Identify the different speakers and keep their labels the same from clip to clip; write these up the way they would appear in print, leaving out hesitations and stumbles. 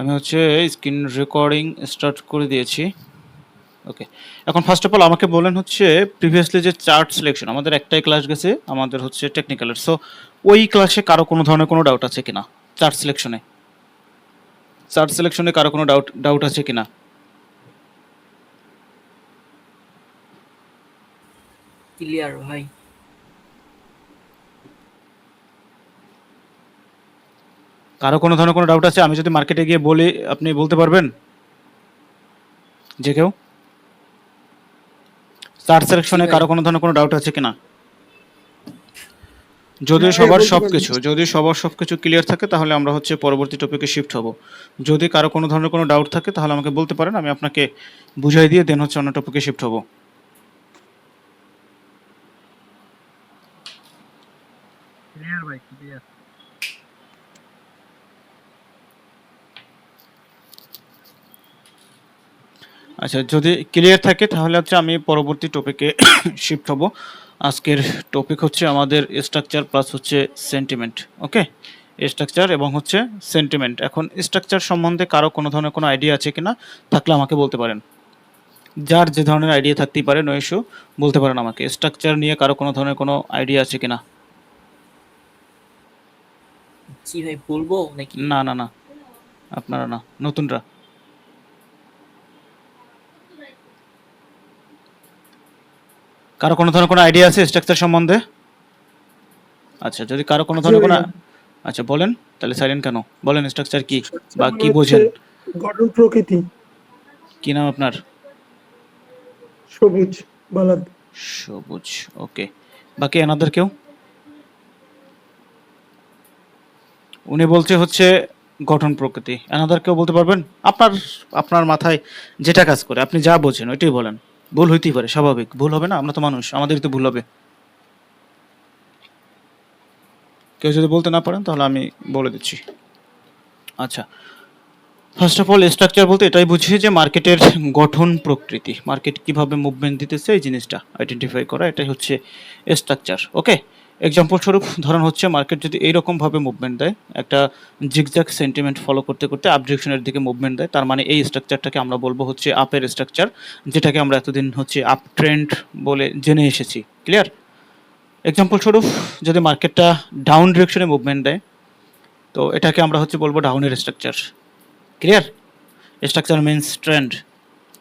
Speaker 1: আমি হচ্ছে screen recording start করে দিয়েছি। ওকে, এখন ফার্স্ট অফ অল আমাকে বলেন হচ্ছে প্রিভিয়াসলি যে চার্ট সিলেকশন আমাদের একটাই ক্লাস গেছে, আমাদের হচ্ছে টেকনিক্যালের। সো ওই ক্লাসে কারো কোনো ধরনের কোনো ডাউট আছে কিনা চার্ট সিলেকশনে? চার্ট সিলেকশনে কারো কোনো ডাউট আছে কিনা?
Speaker 2: ক্লিয়ার ভাই।
Speaker 1: কারো কোনো ধরনের কোনো ডাউট আছে? আমি যদি মার্কেটে গিয়ে বলি আপনি বলতে পারবেন যে কেউ? চার্ট
Speaker 2: জি
Speaker 1: সিলেকশনে
Speaker 2: ভাই।
Speaker 1: কারো কোনো ধরনের কোনো ডাউট আছে কিনা? যদি
Speaker 3: হ্যাঁ
Speaker 1: সবার
Speaker 3: বলতে পারবেন।
Speaker 1: সবকিছু ক্লিয়ার থাকে তাহলে আমরা হচ্ছে পরবর্তী টপিকে শিফট হব। যদি কারো কোনো ধরনের কোনো ডাউট থাকে তাহলে আমাকে বলতে পারেন, আমি আপনাকে বুঝাই দিয়ে দেন হচ্ছে অন্য টপিকে শিফট হব।
Speaker 3: ক্লিয়ার ভাই, ক্লিয়ার।
Speaker 1: আচ্ছা, যদি ক্লিয়ার থাকে তাহলে হচ্ছে আমি পরবর্তী টপিকে শিফট হব। আজকের টপিক হচ্ছে আমাদের স্ট্রাকচার প্লাস হচ্ছে সেন্টিমেন্ট। ওকে, স্ট্রাকচার এবং হচ্ছে সেন্টিমেন্ট। এখন স্ট্রাকচার সম্বন্ধে কারো কোনো ধরনের কোনো আইডিয়া আছে কিনা? থাকলে আমাকে বলতে পারেন। যার যে ধরনের আইডিয়া থাকতেই পারে, নো ইস্যু, বলতে পারেন আমাকে। স্ট্রাকচার নিয়ে কারো কোনো ধরনের কোনো আইডিয়া আছে কিনা?
Speaker 2: জি ভাই, বলবো নাকি?
Speaker 1: না না না, আপনারা না, নতুনরা। কারো কোনো ধরনের কোনো আইডিয়া আছে স্ট্রাকচার সম্বন্ধে? আচ্ছা, যদি কারো কোনো ধরনের কোনো, আচ্ছা বলেন। তাহলে সাইলেন্ট কেন? বলেন স্ট্রাকচার কি বা
Speaker 3: মানে
Speaker 1: কি
Speaker 3: হচ্ছে
Speaker 1: বোঝেন?
Speaker 3: গঠন প্রকৃতি।
Speaker 1: কি নাম আপনার?
Speaker 3: সবুজ বালাদ।
Speaker 1: সবুজ। ওকে, বাকি এনাদের কেউ? উনি বলছে হচ্ছে গঠন প্রকৃতি। এনাদের কেউ বলতে পারবেন? আপনার আপনার মাথায় যেটা কাজ করে আপনি যা বোঝেন ওইটাই বলেন। ভুল হইতেই পারে, স্বাভাবিক। ভুল হবে না? আমরা তো মানুষ, আমাদেরই তো ভুল হবে। কেউ যদি বলতে না পারেন তাহলে আমি বলে দিচ্ছি। আচ্ছা, ফার্স্ট অফ অল স্ট্রাকচার বলতে এটাই বুঝি যে মার্কেটের গঠন প্রকৃতি, মার্কেট কিভাবে মুভমেন্ট দিতেছে এই জিনিসটা আইডেন্টিফাই করা, এটাই হচ্ছে স্ট্রাকচার। ওকে, এক্সাম্পল স্বরূপ ধরেন হচ্ছে মার্কেট যদি এইরকম ভাবে মুভমেন্ট দেয়, একটা জিগজ্যাগ সেন্টিমেন্ট ফলো করতে করতে আপ ডিরেকশনের দিকে মুভমেন্ট দেয়, তার মানে এই স্ট্রাকচারটাকে আমরা বলবো হচ্ছে আপের স্ট্রাকচার, যেটাকে আমরা এতদিন হচ্ছে আপ ট্রেন্ড বলে জেনে এসেছি। ক্লিয়ার? এক্সাম্পল স্বরূপ যদি মার্কেটটা ডাউন ডিরেকশনে মুভমেন্ট দেয়, তো এটাকে আমরা হচ্ছে বলবো ডাউনের structure. Clear? Structure means trend,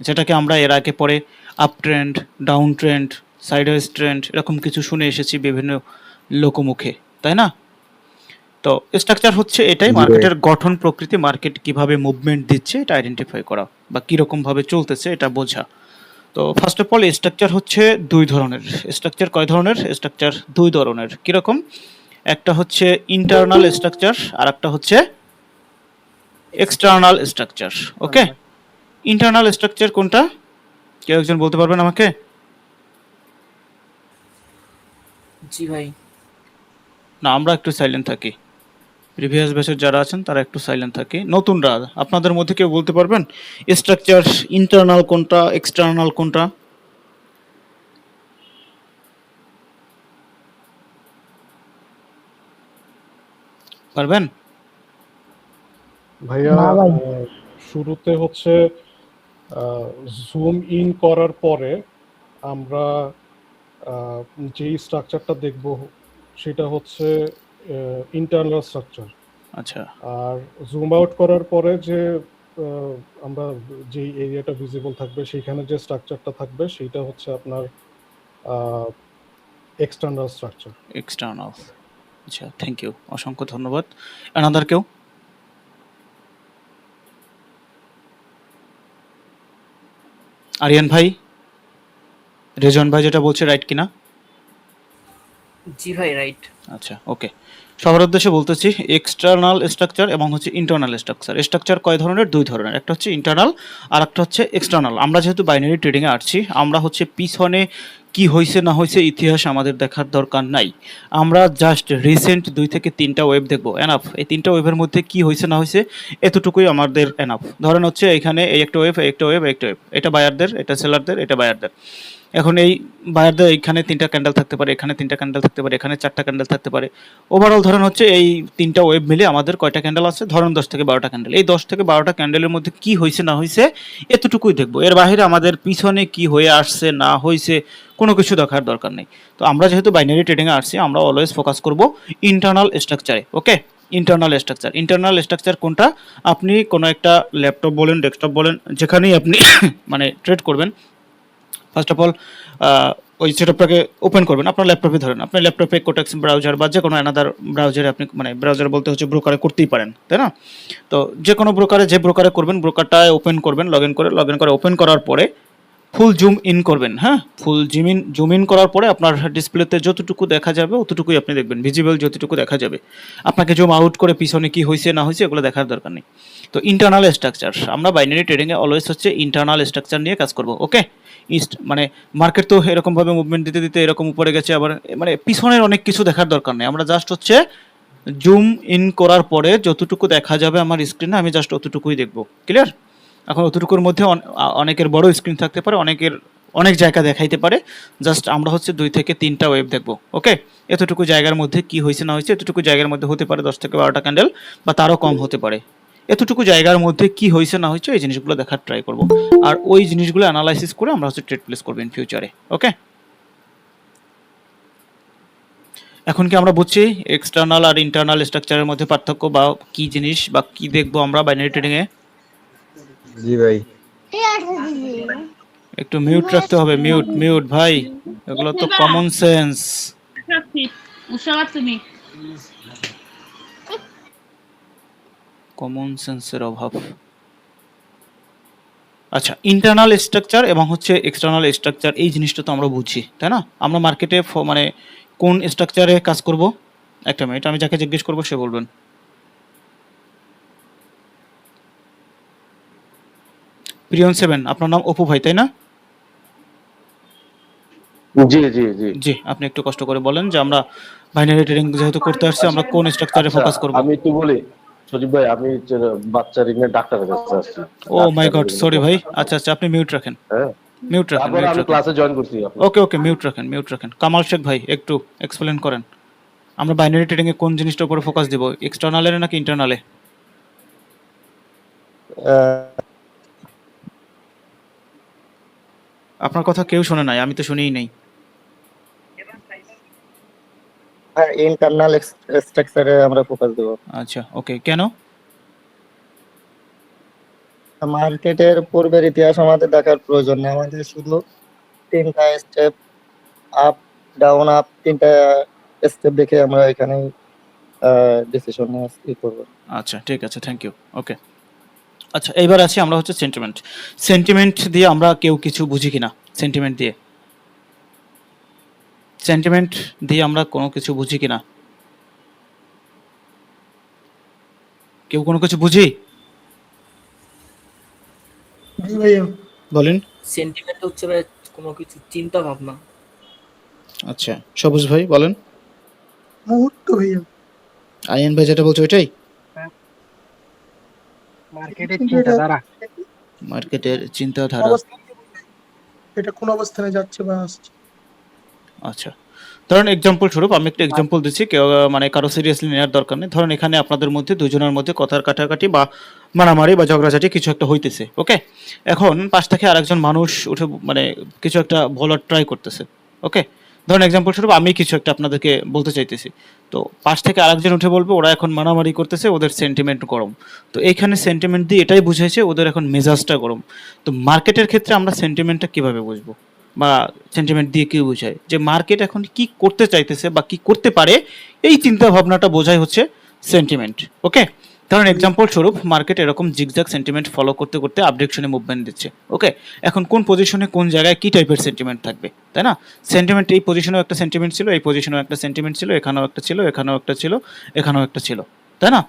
Speaker 1: যেটাকে আমরা এর আগে পরে up trend, down trend, sideways trend এরকম কিছু শুনে এসেছি বিভিন্ন লোকমুখে, তাই না? তো স্ট্রাকচার হচ্ছে এটাই, মার্কেটের গঠন প্রকৃতি, মার্কেট কিভাবে মুভমেন্ট দিচ্ছে এটা আইডেন্টিফাই করা বা কীরকম ভাবে চলতেছে এটা বোঝা। তো ফার্স্ট অফ অল স্ট্রাকচার হচ্ছে দুই ধরনের। স্ট্রাকচার কয় ধরনের? স্ট্রাকচার দুই ধরনের। কীরকম? একটা হচ্ছে ইন্টারনাল স্ট্রাকচার আর একটা হচ্ছে এক্সটার্নাল স্ট্রাকচার। ওকে, ইন্টারনাল স্ট্রাকচার কোনটা? কেউ একজন বলতে পারবেন আমাকে?
Speaker 2: জি ভাই।
Speaker 1: না, আমরা একটু সাইলেন্ট থাকি। প্রিভিয়াস ব্যাচের যারা আছেন তারা একটু সাইলেন্ট থাকে। নতুনরা আপনাদের মধ্যে কেউ বলতে পারবেন স্ট্রাকচার ইন্টারনাল কোনটা, এক্সটার্নাল কোনটা? পারবেন?
Speaker 4: ভাইয়া শুরুতে হচ্ছে জুম ইন করার পরে আমরা যেই স্ট্রাকচারটা দেখব সেটা হচ্ছে ইন্টারনাল স্ট্রাকচার।
Speaker 1: আচ্ছা,
Speaker 4: আর জুম আউট করার পরে যে আমরা যেই এরিয়াটা ভিজিবল থাকবে সেখানে যে স্ট্রাকচারটা থাকবে সেটা হচ্ছে আপনার এক্সটার্নাল স্ট্রাকচার।
Speaker 1: এক্সটার্নাল। আচ্ছা, থ্যাংক ইউ, অসংখ্য ধন্যবাদ। অ্যানাদার কেউ? আরিয়ান ভাই, রেজন ভাই যেটা বলছে রাইট কিনা?
Speaker 2: জি ভাই, রাইট।
Speaker 1: আচ্ছা, ওকে। সবার উদ্দেশ্যে বলতেছি এক্সটার্নাল স্ট্রাকচার এবং হচ্ছে ইন্টারনাল স্ট্রাকচার। স্ট্রাকচার কয় ধরনের? দুই ধরনের, একটা হচ্ছে ইন্টারনাল আর একটা হচ্ছে এক্সটার্নাল। আমরা যেহেতু বাইনারি ট্রেডিংয়ে আসছি, আমরা হচ্ছে পিছনে কি হয়েছে না হয়েছে ইতিহাস আমাদের দেখার দরকার নাই। আমরা জাস্ট রিসেন্ট 2 থেকে 3টা ওয়েভ দেখবো, এনাফ। এই 3টা ওয়েভের মধ্যে কি হয়েছে না হয়েছে এতটুকুই আমাদের এনাফ। ধরেন হচ্ছে এখানে এই একটা ওয়েভ, একটা ওয়েভ, একটা ওয়েভ, এটা বায়ারদের, এটা সেলারদের, এটা বায়ারদের। এখন এই বায়ারদের এখানে 3টা ক্যান্ডেল থাকতে পারে, এখানে 3টা ক্যান্ডেল থাকতে পারে, এখানে 4টা ক্যান্ডেল থাকতে পারে। ওভারঅল ধরেন হচ্ছে এই 3টা ওয়েভ মিলে আমাদের কয়টা ক্যান্ডেল আছে, ধরেন 10 থেকে 12টা ক্যান্ডেল। এই 10 থেকে 12টা ক্যান্ডেলের মধ্যে কি হয়েছে না হয়েছে এতটুকুই দেখবো। এর বাইরে আমাদের পিছনে কি হয়ে আসছে না হয়েছে কোনো কিছু দেখার দরকার নেই। তো আমরা যেহেতু বাইনারি ট্রেডিংয়ে আসছি, আমরা অলওয়েজ ফোকাস করব ইন্টারনাল স্ট্রাকচারে। ওকে, ইন্টারনাল স্ট্রাকচার কোনটা? আপনি কোনো একটা ল্যাপটপ বলেন, ডেস্কটপ বলেন, যেখানেই আপনি মানে ট্রেড করবেন, ফার্স্ট অফ অল ওই সেটআপটাকে ওপেন করবেন। আপনার ল্যাপটপে ধরেন, আপনি ল্যাপটপে কোটেক্স ব্রাউজার বা যে কোনো অ্যানাদার ব্রাউজারে আপনি মানে ব্রাউজার বলতে হচ্ছে ব্রোকারে করতেই পারেন, তাই না? তো যে কোনো ব্রোকারে, যে ব্রোকারে করবেন ব্রোকারটায় ওপেন করবেন, লগ ইন করে ওপেন করার পরে ফুল জুম ইন করবেন। হ্যাঁ, ফুল জুম ইন করার পরে আপনার ডিসপ্লেতে যতটুকু দেখা যাবে অতটুকুই আপনি দেখবেন, ভিজিবল যতটুকু দেখা যাবে। আপনাকে জুম আউট করে পিছনে কি হয়েছে না হয়েছে এগুলো দেখার দরকার নেই। তো ইন্টারনাল স্ট্রাকচার, আমরা বাইনারি ট্রেডিংয়ে অলওয়েজ হচ্ছে ইন্টারনাল স্ট্রাকচার নিয়ে কাজ করব। ওকে, মানে মার্কেট তো এরকমভাবে মুভমেন্ট দিতে দিতে এরকম উপরে গেছে, আবার মানে পিছনের অনেক কিছু দেখার দরকার নেই। আমরা জাস্ট হচ্ছে জুম ইন করার পরে যতটুকু দেখা যাবে আমার স্ক্রিনে, আমি জাস্ট অতটুকুই দেখব। ক্লিয়ার? এখন অতটুকুর মধ্যে অনেকের বড় স্ক্রিন থাকতে পারে, অনেকের অনেক জায়গা দেখাইতে পারে। জাস্ট আমরা হচ্ছে 2 থেকে 3টা ওয়েভ দেখব। ওকে, এতটুকু জায়গার মধ্যে কি হয়েছে না হয়েছে, এতটুকু জায়গার মধ্যে হতে পারে 10 থেকে 12টা ক্যান্ডেল বা তারও কম হতে পারে। এতটুকু জায়গার মধ্যে কি হয়েছে না হয়েছে এই জিনিসগুলো দেখার ট্রাই করব, আর ওই জিনিসগুলো অ্যানালাইসিস করে আমরা হচ্ছে ট্রেড প্লেস করব ইন ফিউচারে। ওকে, এখন কি আমরা বুঝছি এক্সটার্নাল আর ইন্টারনাল স্ট্রাকচারের মধ্যে পার্থক্য বা কি জিনিস বা কি দেখবো আমরা বাইনারি ট্রেডিং এ?
Speaker 5: জি ভাই।
Speaker 1: একটু মিউট রাখতে হবে, মিউট ভাই, এগুলো তো কমন সেন্স। কমন সেন্সের অভাব। আচ্ছা, ইন্টারনাল স্ট্রাকচার এবং হচ্ছে এক্সটার্নাল স্ট্রাকচার এই জিনিসটা তো আমরা বুঝি, তাই না? আমরা মার্কেটে মানে কোন স্ট্রাকচারে কাজ করব? একটা মিনিট, আমি যাকে জিজ্ঞেস করবো সে বলবেন। প্রিয়ন 7, আপনার নাম অপু ভাই, তাই না?
Speaker 5: জি জি জি।
Speaker 1: জি, আপনি একটু কষ্ট করে বলেন যে আমরা বাইনারি ট্রেডিং যেহেতু করতে আসছি, আমরা কোন স্ট্রাকচারে ফোকাস করব?
Speaker 5: আমি একটু বলি সজীব ভাই, আমি বাচ্চা রিংয়ের ডাক্তারের কাছে আসছি।
Speaker 1: ও মাই গড, সরি ভাই। আচ্ছা আচ্ছা, আপনি মিউট রাখেন,
Speaker 5: হ্যাঁ,
Speaker 1: মিউট রাখেন,
Speaker 5: তারপরে
Speaker 1: মিউট
Speaker 5: আমি
Speaker 1: রাখেন।
Speaker 5: ক্লাসে জয়েন করছি।
Speaker 1: ওকে, মিউট রাখেন। কামাল শেখ ভাই, একটু এক্সপ্লেন করেন আমরা বাইনারি ট্রেডিং এ কোন জিনিসটার উপরে ফোকাস দিব, এক্সটার্নালে নাকি ইন্টারনালে? আপনার কথা কেউ শুনে নাই, আমি তো শুনিই নাই।
Speaker 6: ইন্টারনাল স্ট্রাকচারে আমরা ফোকাস দেব।
Speaker 1: আচ্ছা, ওকে, কেন?
Speaker 6: মার্কেটের পূর্বের ইতিহাস আমাদের দেখার প্রয়োজন নেই, আমাদের শুধু 3টা স্টেপ আপ ডাউন আপ 3টা স্টেপ দেখে আমরা এখানে ডিসিশন নিয়ে করব।
Speaker 1: আচ্ছা, ঠিক আছে, থ্যাংক ইউ। ওকে, আচ্ছা, এইবার আসি আমরা হচ্ছে সেন্টিমেন্ট দিয়ে আমরা কেউ কিছু বুঝি কিনা? সেন্টিমেন্ট দিয়ে আমরা কোনো কিছু বুঝি কিনা? কেউ কোনো কিছু বুঝি?
Speaker 3: জি ভাইয়া।
Speaker 1: বলেন।
Speaker 2: সেন্টিমেন্ট হচ্ছে ভাই কোনো কিছু চিন্তা ভাবনা।
Speaker 1: আচ্ছা, সবুজ ভাই বলেন।
Speaker 3: মুহূর্ত ভাইয়া।
Speaker 1: আইএন ভাই যেটা বলছে ওইটাই?
Speaker 3: মার্কেটের চিন্তাধারা।
Speaker 1: মার্কেটের চিন্তাধারা।
Speaker 3: এটা কোন অবস্থানে যাচ্ছে বা আসছে।
Speaker 1: আচ্ছা, ধরেন এক্সাম্পল স্বরূপ আমি একটা এক্সাম্পল দিচ্ছি, কেউ মানে কারো সিরিয়াসলি নেওয়ার দরকার নেই। ধরেন এখানে আপনাদের মধ্যে দুজনের মধ্যে কথার কাটাকাটি বা মারামারি বা ঝগড়াঝাটি কিছু একটা হইতেছে। ওকে, এখন পাশ থেকে আরেকজন মানুষ উঠে মানে কিছু একটা বলার ট্রাই করতেছে। ওকে, ধরেন এক্সাম্পল স্বরূপ আমি কিছু একটা আপনাদেরকে বলতে চাইতেছি, তো পাশ থেকে আরেকজন উঠে বলবে ওরা এখন মারামারি করতেছে, ওদের সেন্টিমেন্ট গরম। তো এইখানে সেন্টিমেন্ট দিয়ে এটাই বুঝাইছে ওদের এখন মেজাজটা গরম। তো মার্কেটের ক্ষেত্রে আমরা সেন্টিমেন্টটা কিভাবে বুঝবো বা সেন্টিমেন্ট দিয়ে কি বোঝায় যে মার্কেট এখন কি করতে চাইতেছে বা কি করতে পারে, এই চিন্তা ভাবনাটা বোঝাই হচ্ছে সেন্টিমেন্ট। ওকে, ধরেন এক্সাম্পল স্বরূপ মার্কেট এরকম জিগজ্যাগ সেন্টিমেন্ট ফলো করতে করতে আপডাউনে মুভমেন্ট দিচ্ছে। ওকে, এখন কোন পজিশনে কোন জায়গায় কি টাইপের সেন্টিমেন্ট থাকবে, তাই না? সেন্টিমেন্ট এই পজিশনেও একটা সেন্টিমেন্ট ছিল, এই পজিশনেও একটা সেন্টিমেন্ট ছিল, এখানেও একটা ছিল, এখানেও একটা ছিল, এখানেও একটা ছিল, তাই না?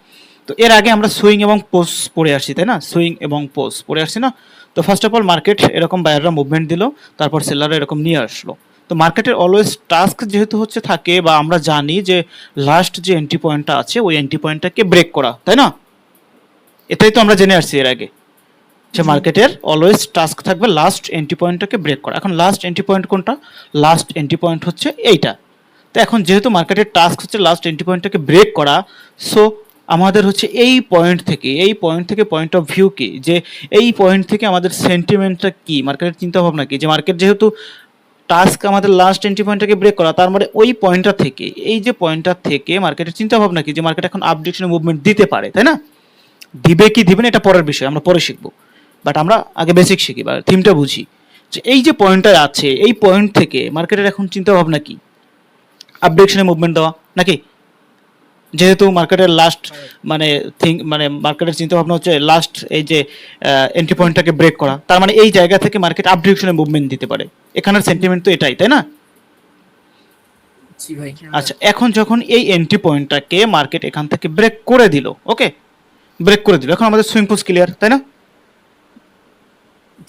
Speaker 1: তো এর আগে আমরা সুইং এবং পোজ পড়ে আসছি, তাই না? সুইং এবং পোজ পড়ে আসছি না? তো ফার্স্ট অফ অল মার্কেট এরকম বায়াররা মুভমেন্ট দিল, তারপর সেলাররা এরকম নিয়ে আসলো। তো মার্কেটের অলওয়েজ টাস্ক যেহেতু হচ্ছে থাকে বা আমরা জানি যে লাস্ট যে এন্ট্রি পয়েন্টটা আছে ওই এন্ট্রি পয়েন্টটাকে ব্রেক করা, তাই না? এটাই তো আমরা জেনে আসছি এর আগে। যে মার্কেটের অলওয়েজ টাস্ক থাকবে লাস্ট এন্ট্রি পয়েন্টটাকে ব্রেক করা। এখন লাস্ট এন্ট্রি পয়েন্ট কোনটা? লাস্ট এন্ট্রি পয়েন্ট হচ্ছে এইটা। তো এখন যেহেতু মার্কেটের টাস্ক হচ্ছে লাস্ট এন্ট্রি পয়েন্টটাকে ব্রেক করা, সো আমাদের হচ্ছে এই পয়েন্ট থেকে পয়েন্ট অফ ভিউ কি, যে এই পয়েন্ট থেকে আমাদের সেন্টিমেন্টটা কি, মার্কেটের চিন্তা ভাবনা কি, যে মার্কেট যেহেতু টাস্ক আমাদের লাস্ট এন্ট্রি পয়েন্টটাকে ব্রেক করা, তার মানে ওই পয়েন্টটা থেকে, এই যে পয়েন্টটা থেকে মার্কেটের চিন্তা ভাবনা কি, যে মার্কেট এখন আপ ডিরেকশনে মুভমেন্ট দিতে পারে, তাই না? দিবে কি দিবে না এটা পরের বিষয়, আমরা পরে শিখবো, বাট আমরা আগে বেসিক শিখি বা থিমটা বুঝি। যে এই যে পয়েন্টটা আছে, এই পয়েন্ট থেকে মার্কেটের এখন চিন্তা ভাবনা কি, আপ ডিরেকশনে মুভমেন্ট দেওয়া নাকি? যেহেতু মার্কেটের লাস্ট মানে মার্কেটের চিন্তা ভাবনা হচ্ছে লাস্ট এই যে এন্ট্রি পয়েন্টটাকে ব্রেক করা, তার মানে এই জায়গা থেকে মার্কেট আপ ডিরেকশনে মুভমেন্ট দিতে পারে। এখানের সেন্টিমেন্ট তো এটাই, তাই না?
Speaker 2: জি ভাই।
Speaker 1: আচ্ছা, এখন যখন এই এন্ট্রি পয়েন্টটাকে মার্কেট এখান থেকে ব্রেক করে দিল, ওকে, ব্রেক করে দিল, এখন আমাদের সুইং পোস্ট ক্লিয়ার, তাই না?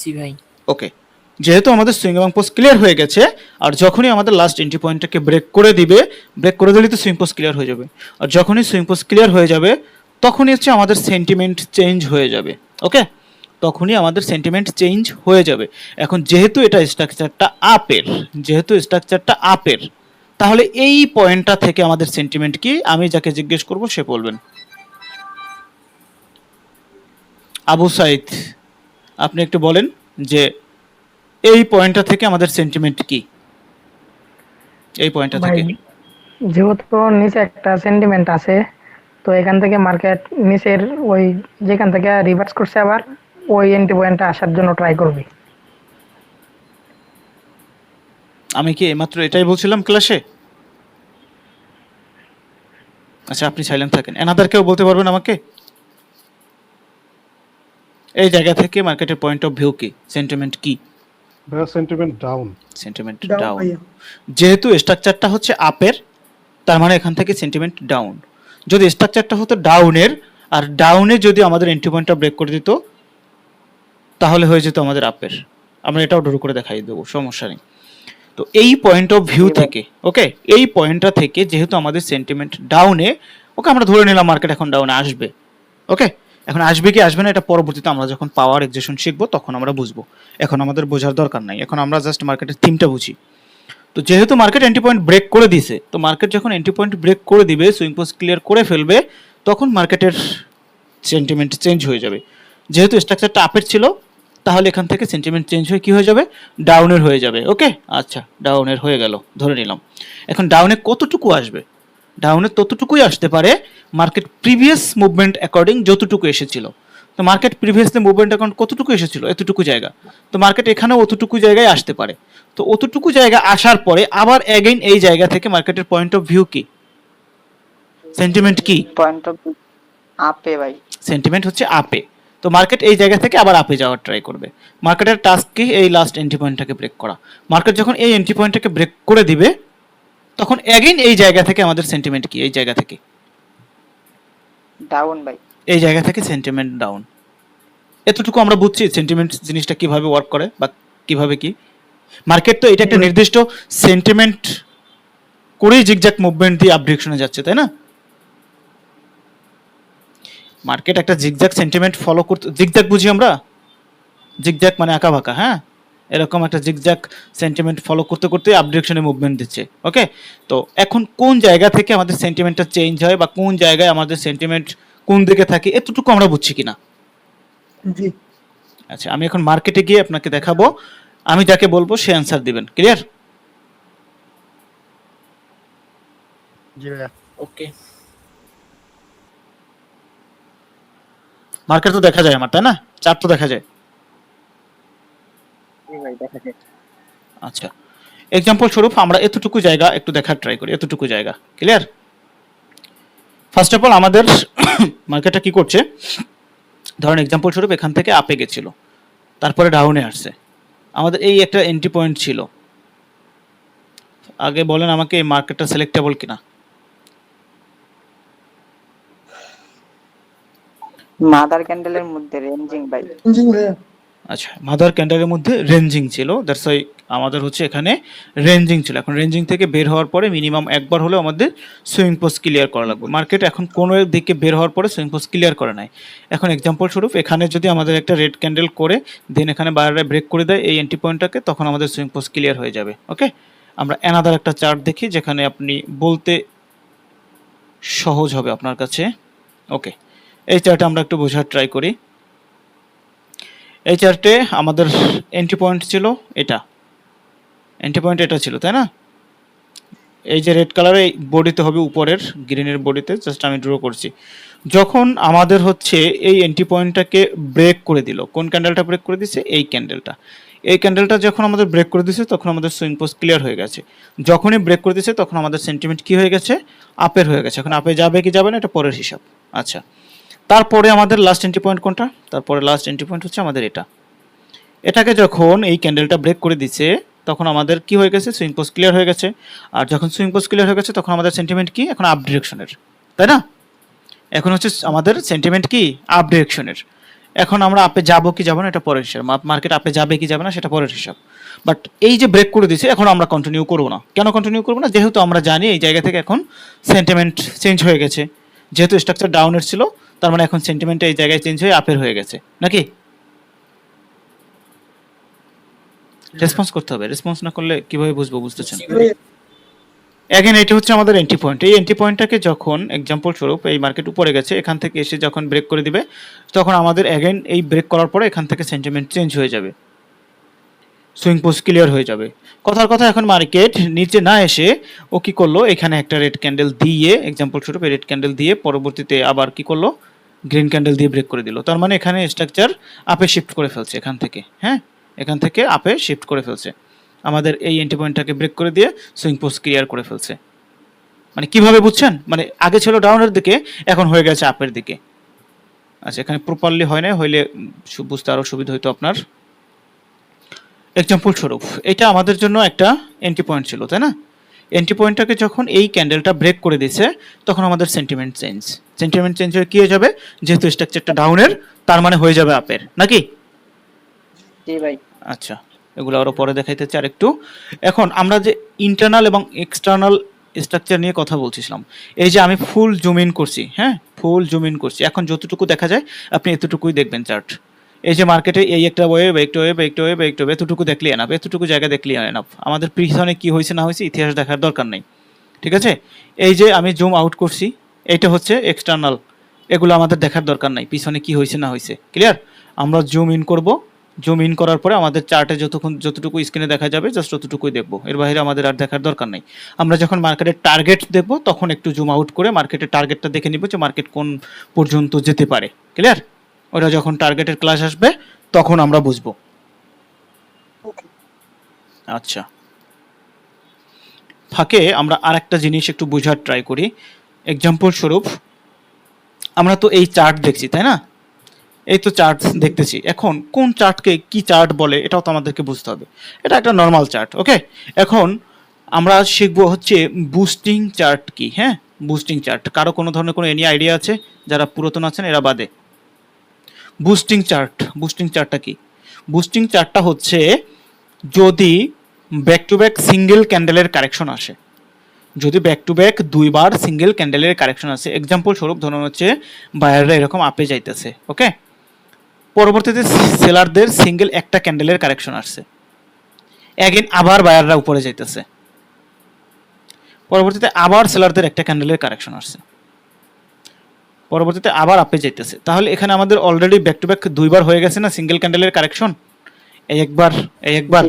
Speaker 2: জি ভাই।
Speaker 1: ওকে, যেহেতু আমাদের সুইং এবং পোস্ট ক্লিয়ার হয়ে গেছে, আর যখনই আমাদের লাস্ট এন্ট্রি পয়েন্টটাকে ব্রেক করে দিবে, ব্রেক করে দিলেই তো সুইং পোস্ট ক্লিয়ার হয়ে যাবে, আর যখনই সুইং পোস্ট ক্লিয়ার হয়ে যাবে তখনই হচ্ছে আমাদের সেন্টিমেন্ট চেঞ্জ হয়ে যাবে। ওকে, তখনই আমাদের সেন্টিমেন্ট চেঞ্জ হয়ে যাবে। এখন যেহেতু এটা স্ট্রাকচারটা আপের, তাহলে এই পয়েন্টটা থেকে আমাদের সেন্টিমেন্ট কি, আমি যাকে জিজ্ঞেস করব সে বলবেন। আবু সাইদ, আপনি একটু বলেন যে এই পয়েন্টটা থেকে আমাদের সেন্টিমেন্ট কি, এই পয়েন্টটা
Speaker 7: ভাই
Speaker 1: থেকে।
Speaker 7: যেহেতু নিচে একটা সেন্টিমেন্ট আছে, তো এখান থেকে মার্কেট নিচের ওই যেখান থেকে রিভার্স করছে আবার ওই এন্ট্রি পয়েন্টে আসার জন্য ট্রাই করবে।
Speaker 1: আমি কি এইমাত্র এটাই বলছিলাম ক্লাসে? আচ্ছা, আপনি সাইলেন্ট থাকেন। এনাদার কেউ বলতে পারবেন আমাকে এই জায়গা থেকে মার্কেটের পয়েন্ট অফ ভিউ কি, সেন্টিমেন্ট কি?
Speaker 4: Sentiment down.
Speaker 1: Sentiment
Speaker 3: down
Speaker 1: down.
Speaker 3: ভাইয়া।
Speaker 1: যেহেতু স্ট্রাকচারটা হচ্ছে আপের, তার মানে এখান থেকে সেন্টিমেন্ট ডাউন। যদি স্ট্রাকচারটা হতো ডাউনের, আর ডাউনে যদি আমাদের এন্ট্রি পয়েন্টটা ব্রেক করে দিত, তাহলে হয়ে যেত আমাদের আপের। আমরা এটাও ড্র করে দেখাই দেবো, সমস্যা নেই। তো এই পয়েন্ট অফ ভিউ থেকে, ওকে, এই পয়েন্টটা থেকে যেহেতু আমাদের সেন্টিমেন্ট ডাউনে, ওকে, আমরা ধরে নিলাম মার্কেট এখন ডাউনে আসবে। ওকে, এখন আসবে কি আসবে না এটা পরবর্তীতে আমরা যখন পাওয়ার এক্সেশন শিখবো তখন আমরা বুঝবো, এখন আমাদের বোঝার দরকার নাই, এখন আমরা জাস্ট মার্কেটের থিমটা বুঝি। তো যেহেতু মার্কেট এন্ট্রি পয়েন্ট ব্রেক করে দিয়েছে, তো মার্কেট যখন এন্ট্রি পয়েন্ট ব্রেক করে দিবে, সুইং পোস্ট ক্লিয়ার করে ফেলবে, তখন মার্কেটের সেন্টিমেন্ট চেঞ্জ হয়ে যাবে। যেহেতু স্ট্রাকচারটা আপের ছিল, তাহলে এখান থেকে সেন্টিমেন্ট চেঞ্জ হয়ে কি হয়ে যাবে, ডাউনের হয়ে যাবে। ওকে, আচ্ছা, ডাউনের হয়ে গেল ধরে নিলাম। এখন ডাউনে কতটুকু আসবে? ডাউনে ততটুকুই আসতে পারে মার্কেট প্রিভিয়াস মুভমেন্ট অ্যাকর্ডিং যতটুকু এসেছিল। তো মার্কেট প্রিভিয়াসলি মুভমেন্ট অ্যাকাউন্ট কতটুকু এসেছিল, এতটুকু জায়গা। তো মার্কেট এখানেও অতটুকু জায়গায় আসতে পারে। তো অতটুকু জায়গা আসার পরে আবার অ্যাগেইন এই জায়গা থেকে মার্কেটের পয়েন্ট অফ ভিউ কি, সেন্টিমেন্ট কি?
Speaker 8: পয়েন্ট অফ আপে ভাই।
Speaker 1: সেন্টিমেন্ট হচ্ছে আপে। তো মার্কেট এই জায়গা থেকে আবার আপে যাওয়ার ট্রাই করবে। মার্কেটের টাস্ক কি, এই লাস্ট এন্ট্রি পয়েন্টটাকে ব্রেক করা। মার্কেট যখন এই এন্ট্রি পয়েন্টটাকে ব্রেক করে দিবে, তখন অ্যাগেইন এই জায়গা থেকে আমাদের সেন্টিমেন্ট কি, এই জায়গা থেকে,
Speaker 8: ডাউন ভাই।
Speaker 1: এই জায়গা থেকে সেন্টিমেন্ট ডাউন। এতটুকু আমরা বুঝছি সেন্টিমেন্ট জিনিসটা কিভাবে ওয়ার্ক করে বা কিভাবে কি। মার্কেট তো এটা একটা নির্দিষ্ট সেন্টিমেন্ট করেই জিগজ্যাগ মুভমেন্ট দিয়ে আপ ডিরেকশনে যাচ্ছে, তাই না? মার্কেট একটা জিগজ্যাগ সেন্টিমেন্ট ফলো করতে, জিগজ্যাগ বুঝি আমরা, জিগজ্যাগ মানে আঁকা বাঁকা, হ্যাঁ, এরকম একটা জিগজ্যাগ সেন্টিমেন্ট ফলো করতে করতে আপ ডিরেকশনে মুভমেন্ট দিচ্ছে। ওকে, তো এখন কোন জায়গা থেকে আমাদের সেন্টিমেন্টটা চেঞ্জ হয় বা কোন জায়গায় আমাদের সেন্টিমেন্ট কোন দিকে থাকে, এতটুকু আমরা বুঝছি কিনা?
Speaker 3: জি।
Speaker 1: আচ্ছা, আমি এখন মার্কেটে গিয়ে আপনাকে দেখাবো, আমি যাকে বলবো সে অ্যান্সার দিবেন। ক্লিয়ার?
Speaker 6: জি ভাইয়া।
Speaker 2: ওকে।
Speaker 1: মার্কেট তো দেখা যায় আমার, তাই না? চার্ট তো দেখা যায়।
Speaker 6: জি ভাই, দেখা যায়।
Speaker 1: আচ্ছা, এক্সাম্পল স্বরূপ আমরা এতটুকু জায়গা একটু দেখার ট্রাই করি, এতটুকু জায়গা। ক্লিয়ার? ফার্স্ট অফ অল আমাদের মার্কেটটা কি করছে, ধরেন এক্সাম্পল স্বরূপ এখান থেকে আপে গেছিল, তারপরে ডাউনে আসছে, আমাদের এই একটা এন্ট্রি পয়েন্ট ছিল। আগে বলেন আমাকে এই মার্কেটটা সিলেক্টেবল কিনা।
Speaker 8: মাদার ক্যান্ডেলের মধ্যে রেঞ্জিং ভাই।
Speaker 3: জি ভাইয়া।
Speaker 1: আচ্ছা, মাদার ক্যান্ডেলের মধ্যে রেঞ্জিং ছিল, দ্যাটস ওয়াই আমাদের হচ্ছে এখানে রেঞ্জিং ছিল। এখন রেঞ্জিং থেকে বের হওয়ার পরে মিনিমাম একবার হলেও আমাদের সুইং পোস্ট ক্লিয়ার করা লাগবে। মার্কেট এখন কোনো দিকে বের হওয়ার পরে সুইং পোস্ট ক্লিয়ার করে নাই। এখন এক্সাম্পল স্বরূপ এখানে যদি আমাদের একটা রেড ক্যান্ডেল করে দেন এখানে বায়াররা ব্রেক করে দেয় এই এন্ট্রি পয়েন্টটাকে, তখন আমাদের সুইং পোস্ট ক্লিয়ার হয়ে যাবে। ওকে, আমরা অ্যানাদার একটা চার্ট দেখি যেখানে আপনি বলতে সহজ হবে আপনার কাছে। ওকে, এই চার্টে আমরা একটু বোঝার ট্রাই করি। এই চার্টে আমাদের এন্ট্রি পয়েন্ট ছিল এটা, এন্ট্রি পয়েন্ট এটা ছিল, তাই না? এই যে রেড কালারের বডিতে হবে উপরের, গ্রিনের বডিতে জাস্ট আমি ড্র করছি। যখন আমাদের হচ্ছে এই এন্ট্রি পয়েন্টটাকে ব্রেক করে দিল, কোন ক্যান্ডেলটা ব্রেক করে দিছে? এই ক্যান্ডেলটা। এই ক্যান্ডেলটা যখন আমাদের ব্রেক করে দিছে তখন আমাদের সুইং পোস্ট ক্লিয়ার হয়ে গেছে। যখনই ব্রেক করে দিছে তখন আমাদের সেন্টিমেন্ট কি হয়ে গেছে? আপের হয়ে গেছে। এখন আপে যাবে কি যাবে না এটা পরের হিসাব। আচ্ছা, তারপরে আমাদের লাস্ট এন্ট্রি পয়েন্ট কোনটা? তারপরে লাস্ট এন্ট্রি পয়েন্ট হচ্ছে আমাদের এটা। এটাকে যখন এই ক্যান্ডেলটা ব্রেক করে দিচ্ছে তখন আমাদের কি হয়ে গেছে? সুইং পোস্ট ক্লিয়ার হয়ে গেছে। আর যখন সুইং পোস্ট ক্লিয়ার হয়ে গেছে তখন আমাদের সেন্টিমেন্ট কি? এখন আপ ডিরেকশনের, তাই না? এখন হচ্ছে আমাদের সেন্টিমেন্ট কি? আপ ডিরেকশনের। এখন আমরা আপে যাবো কি যাবো না এটা পরের হিসাব। মার্কেট আপে যাবে কি যাবে না সেটা পরের হিসাব। বাট এই যে ব্রেক করে দিয়েছে এখন আমরা কন্টিনিউ করবো না। কেন কন্টিনিউ করবো না? যেহেতু আমরা জানি এই জায়গা থেকে এখন সেন্টিমেন্ট চেঞ্জ হয়ে গেছে। যেহেতু স্ট্রাকচার ডাউনের ছিল তার মানে এখন সেন্টিমেন্ট এই জায়গায় চেঞ্জ হয়ে আপের হয়ে গেছে, নাকি? রেসপন্স করতে হবে, রেসপন্স না করলে কিভাবে বুঝবো? বুঝতেছেন? এগেন এটা হচ্ছে আমাদের এন্ট্রি পয়েন্ট। এই এন্ট্রি পয়েন্টটাকে যখন এক্সাম্পল স্বরূপ এই মার্কেট উপরে গেছে, এখান থেকে এসে যখন ব্রেক করে দিবে তখন আমাদের এগেন এই ব্রেক করার পরে এখান থেকে সেন্টিমেন্ট চেঞ্জ হয়ে যাবে, সুইং পোস্ট ক্লিয়ার হয়ে যাবে। কথার কথা এখন মার্কেট নিচে না এসে ও কি করলো? এখানে একটা রেড ক্যান্ডেল দিয়ে, এক্সাম্পল স্বরূপ রেড ক্যান্ডেল দিয়ে পরবর্তীতে আবার কি করলো? গ্রিন ক্যান্ডেল দিয়ে ব্রেক করে দিল। তার মানে এখানে স্ট্রাকচার আপে শিফট করে ফেলছে এখান থেকে, হ্যাঁ, এখান থেকে আপে শিফট করে ফেলছে। আমাদের এই এন্ট্রি পয়েন্টটাকে ব্রেক করে দিয়ে সুইং পোস্ট ক্লিয়ার করে ফেলছে। মানে কিভাবে বুঝছেন? মানে আগে ছিল ডাউনের দিকে, এখন হয়ে গেছে আপের দিকে। আচ্ছা, এখানে প্রপারলি হয় না, হইলে বুঝতে আরো সুবিধা হইতো আপনার। এক্সাম্পল স্বরূপ এটা আমাদের জন্য একটা এন্ট্রি পয়েন্ট ছিল, তাই না? এন্ট্রি পয়েন্টটাকে যখন এই ক্যান্ডেলটা ব্রেক করে দিয়েছে তখন আমাদের সেন্টিমেন্ট চেঞ্জ, সেন্টিমেন্ট চেঞ্জ হয়ে কি হয়ে যাবে? যেহেতু স্ট্রাকচারটা ডাউনের তার মানে হয়ে যাবে আপের, নাকি?
Speaker 8: জি ভাই।
Speaker 1: আচ্ছা, এগুলো আরো পরে দেখাইতেছি আর একটু। এখন আমরা যে ইন্টারনাল এবং এক্সটার্নাল স্ট্রাকচার নিয়ে কথা বলছিলাম, এই যে আমি ফুল জুম ইন করছি, হ্যাঁ, ফুল জুম ইন করছি। এখন যতটুকু দেখা যায় আপনি এতটুকুই দেখবেন চার্ট। এই যে মার্কেটে এই একটা ওয়েভ, একটা ওয়েভ, একটা ওয়েভ, একটা ওয়েভ, এতটুকু দেখলে এনাফ, এতটুকু জায়গা দেখলে এনাফ। আমাদের পিছনে কি হয়েছে না হয়েছে ইতিহাস দেখার দরকার নেই, ঠিক আছে? এই যে আমি জুম আউট করছি, এইটা হচ্ছে এক্সটার্নাল, এগুলো আমাদের দেখার দরকার নাই, পিছনে কি হয়েছে না হয়েছে। ক্লিয়ার? আমরা জুম ইন করব, জুম ইন করার পরে আমাদের চার্টে যতটুকু স্ক্রিনে দেখা যাবে জাস্ট ততটুকুই দেখবো, এর বাইরে আমাদের আর দেখার দরকার নেই। আমরা যখন মার্কেটের টার্গেট দেখবো তখন একটু জুম আউট করে মার্কেটের টার্গেটটা দেখে নিব যে মার্কেট কোন পর্যন্ত যেতে পারে। ক্লিয়ার? ওটা যখন টার্গেটের ক্লাস আসবে তখন আমরা বুঝবো। আচ্ছা, ফাঁকে আমরা আর একটা জিনিস একটু বোঝার ট্রাই করি। এক্সাম্পল স্বরূপ আমরা তো এই চার্ট দেখছি, তাই না? এই তো চার্ট দেখতেছি। এখন কোন চার্টকে কি চার্ট বলে এটাও তো আমাদেরকে বুঝতে হবে। এটা একটা নর্মাল চার্ট, ওকে? এখন আমরা শিখবো হচ্ছে বুস্টিং চার্ট কি। হ্যাঁ, বুস্টিং চার্ট কারো কোনো ধরনের কোনো এনি আইডিয়া আছে? যারা পুরাতন আছেন এরা বাদে। বুস্টিং চার্ট, বুস্টিং চার্টটা কি? বুস্টিং চার্টটা হচ্ছে যদি ব্যাক টু ব্যাক সিঙ্গেল ক্যান্ডেলের কারেকশন আসে, যদি ব্যাক টু ব্যাক দুইবার সিঙ্গেল ক্যান্ডেলের কারেকশন আছে, এক্সাম্পল স্বরূপ ধরুন হচ্ছে বায়াররা এরকম আপে যাইতেছে, ওকে, পরবর্তীতে সেলারদের সিঙ্গেল একটা ক্যান্ডেলের কারেকশন আসছে, এগেন আবার বায়াররা উপরে যাইতেছে, পরবর্তীতে আবার সেলারদের একটা ক্যান্ডেলের কারেকশন আসছে, পরবর্তীতে আবার আপে যাইতেছে। তাহলে এখানে আমাদের অলরেডি ব্যাক টু ব্যাক দুইবার হয়ে গেছে না সিঙ্গেল ক্যান্ডেলের কারেকশন, এই একবার এই একবার।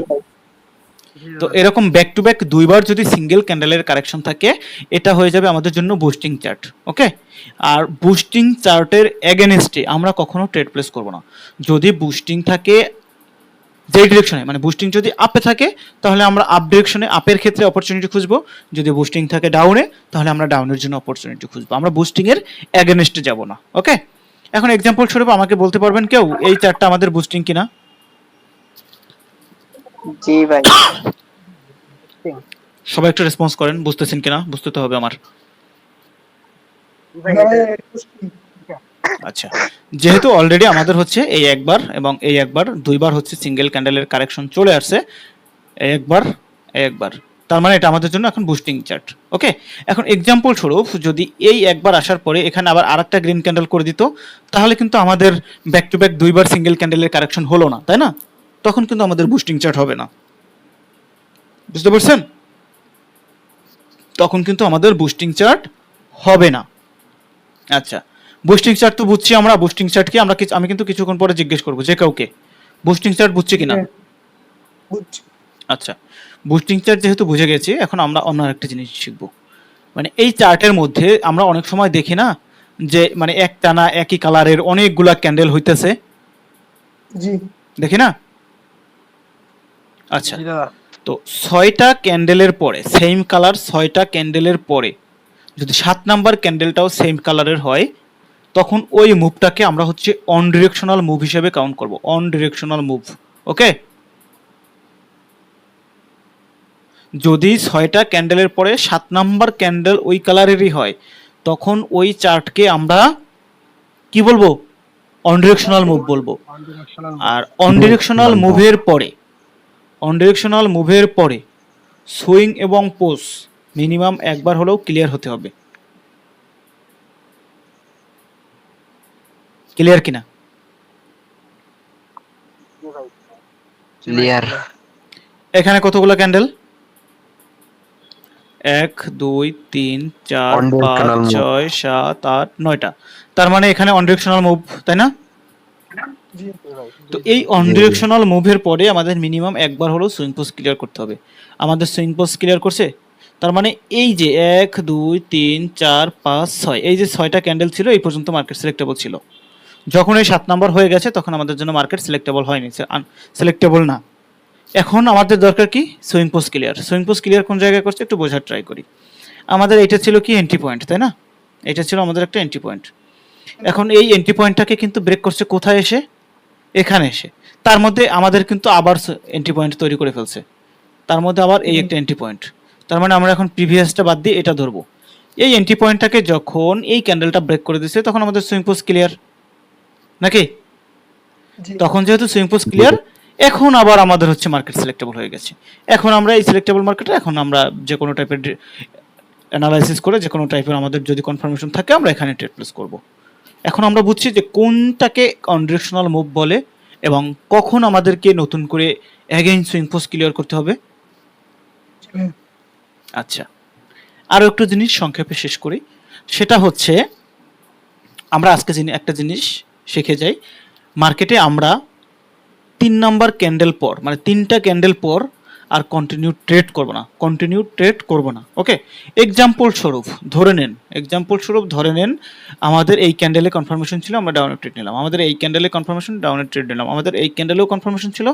Speaker 1: তো এরকম ব্যাক টু ব্যাক দুইবার যদি সিঙ্গেল ক্যান্ডেলের কারেকশন থাকে এটা হয়ে যাবে আমাদের জন্য বুস্টিং চার্ট, ওকে? আর বুস্টিং চার্টের এগেনস্টে আমরা কখনো ট্রেড প্লেস করব না। যদি বুস্টিং থাকে যে ডিরেকশনে, মানে বুস্টিং যদি আপে থাকে তাহলে আমরা আপ ডিরেকশনে আপের ক্ষেত্রে অপরচুনিটি খুঁজবো, যদি বুস্টিং থাকে ডাউনে তাহলে আমরা ডাউনের জন্য অপরচুনিটি খুঁজবো, আমরা বুস্টিং এর এগেনস্টে যাব না, ওকে? এখন এক্সাম্পল স্বরূপ আমাকে বলতে পারবেন কেউ এই চার্টটা আমাদের বুস্টিং কিনা?
Speaker 8: জি ভাই।
Speaker 1: সবাই একটু রেসপন্স করেন, বুঝতেছেন কিনা? বুঝতে তো হবে আমার। আচ্ছা, যেহেতু অলরেডি আমাদের হচ্ছে এই একবার এবং এই একবার দুইবার হচ্ছে সিঙ্গেল ক্যান্ডেলের কারেকশন চলে আসছে, এই একবার এই একবার, তার মানে এটা আমাদের জন্য এখন বুস্টিং চার্ট। ওকে, এখন এক্সাম্পল স্বরূপ যদি এই একবার আসার পরে এখানে আবার আরেকটা গ্রিন ক্যান্ডেল করে দিত, তাহলে কিন্তু আমাদের ব্যাক টু ব্যাক দুইবার সিঙ্গেল ক্যান্ডেলের কারেকশন হলো না, তাই না? তখন কিন্তু আমাদের বুস্টিং চার্ট হবে না, বুঝতে পারছেন? তখন কিন্তু আমাদের বুস্টিং চার্ট হবে না। আচ্ছা, বুস্টিং চার্ট তো বুঝছি আমরা। বুস্টিং চার্ট কি আমরা আমি কিন্তু কিছুক্ষণ পরে জিজ্ঞেস করবো যে কাউকে বুস্টিং চার্ট বুঝছে কিনা।
Speaker 3: হ্যাঁ, বুঝছি।
Speaker 1: আচ্ছা, বুস্টিং চার্ট যেহেতু বুঝে গেছি, এখন আমরা অন্য একটা জিনিস শিখবো। মানে এই চার্টের মধ্যে আমরা অনেক সময় দেখি না যে মানে এক টানা একই কালারের অনেকগুলা ক্যান্ডেল হইতেছে,
Speaker 3: জি
Speaker 1: দেখি না? আচ্ছা, তো 6টা ক্যান্ডেলের পরে সেম কালার, 6টা ক্যান্ডেলের পরে যদি 7 নাম্বার ক্যান্ডেলটাও সেম কালারের হয়, তখন ওই মুভটাকে আমরা হচ্ছে অন ডিরেকশনাল মুভ হিসেবে কাউন্ট করব। অন ডিরেকশনাল মুভ, ওকে? যদি 6টা ক্যান্ডেলের পরে 7 নাম্বার ক্যান্ডেল ওই কালারেরই হয়, তখন ওই চার্টকে আমরা কি বলবো? অন ডিরেকশনাল মুভ বলবো। আর অন ডিরেকশনাল মুভের পরে সুইং এবং পোজ মিনিমাম একবার হলেও ক্লিয়ার হতে হবে। ক্লিয়ার কিনা?
Speaker 8: ক্লিয়ার।
Speaker 1: এখানে কতগুলো ক্যান্ডেল? 1 2 3 4 5 6 7 8 9টা। তার মানে এখানে অন ডিরেকশনাল মুভ, তাই না?
Speaker 3: জি
Speaker 1: তো এই অন ডিরেকশনাল মুভের পরে আমাদের মিনিমাম একবার হলেও সুইং পোজ ক্লিয়ার করতে হবে। আমাদের সুইং পোজ ক্লিয়ার করছে, তার মানে এই যে 1 2 3 4 5 6, এই যে 6টা ক্যান্ডেল ছিল এই পর্যন্ত মার্কেট সিলেক্টেবল ছিল। যখন এই 7 নাম্বার হয়ে গেছে তখন আমাদের জন্য মার্কেট সিলেক্টেবল হয়নি, সিলেক্টেবল না। এখন আমাদের দরকার কি? Swing pose clear. Swing pose clear কোন জায়গায় করছে একটু বোঝার ট্রাই করি। আমাদের এটা ছিল কি এন্ট্রি পয়েন্ট, তাই না? এটা ছিল আমাদের একটা এন্ট্রি পয়েন্ট। এখন এই এন্ট্রি পয়েন্টটাকে কিন্তু ব্রেক করছে কোথায় এসে? এখানে এসে। তার মধ্যে আমাদের কিন্তু আবার এন্ট্রি পয়েন্ট তৈরি করে ফেলছে, তার মধ্যে আবার এই একটা এন্ট্রি পয়েন্ট। তার মানে আমরা এখন প্রিভিয়াসটা বাদ দিয়ে এটা ধরবো। এই এন্ট্রি পয়েন্টটাকে যখন এই ক্যান্ডেলটা ব্রেক করে দিচ্ছে তখন আমাদের সুইং পোজ ক্লিয়ার, নাকি?
Speaker 3: জি
Speaker 1: তখন যেহেতু সুইং পোজ ক্লিয়ার, এখন আবার আমাদের হচ্ছে মার্কেট সিলেক্টেবল হয়ে গেছে। এখন আমরা এই সিলেক্টেবল মার্কেটে এখন আমরা যে কোনো টাইপের অ্যানালাইসিস করে যে কোনো টাইপের আমাদের যদি কনফার্মেশন থাকে আমরা এখানে ট্রেড প্লেস করব। এখন আমরা বুঝছি যে কোনটাকে অন ডিরেকশনাল মুভ বলে এবং কখন আমাদেরকে নতুন করে অ্যাগেইন সুইং পোজ ক্লিয়ার করতে হবে।
Speaker 3: হ্যাঁ,
Speaker 1: আচ্ছা, আরও একটু জিনিস সংক্ষেপে শেষ করি, সেটা হচ্ছে আমরা আজকে একটা জিনিস শিখে যাই। মার্কেটে আমরা 3 নাম্বার ক্যান্ডেল পর মানে 3টা ক্যান্ডেল পর আর কন্টিনিউ ট্রেড করব না, ওকে? এক্সাম্পল স্বরূপ ধরে নেন আমাদের এই ক্যান্ডেলে কনফার্মেশন ছিল, আমরা ডাউনে ট্রেড নিলাম। আমাদের এই ক্যান্ডেলে কনফার্মেশন, ডাউনে ট্রেড নিলাম। আমাদের এই ক্যান্ডেলেও কনফার্মেশন ছিল,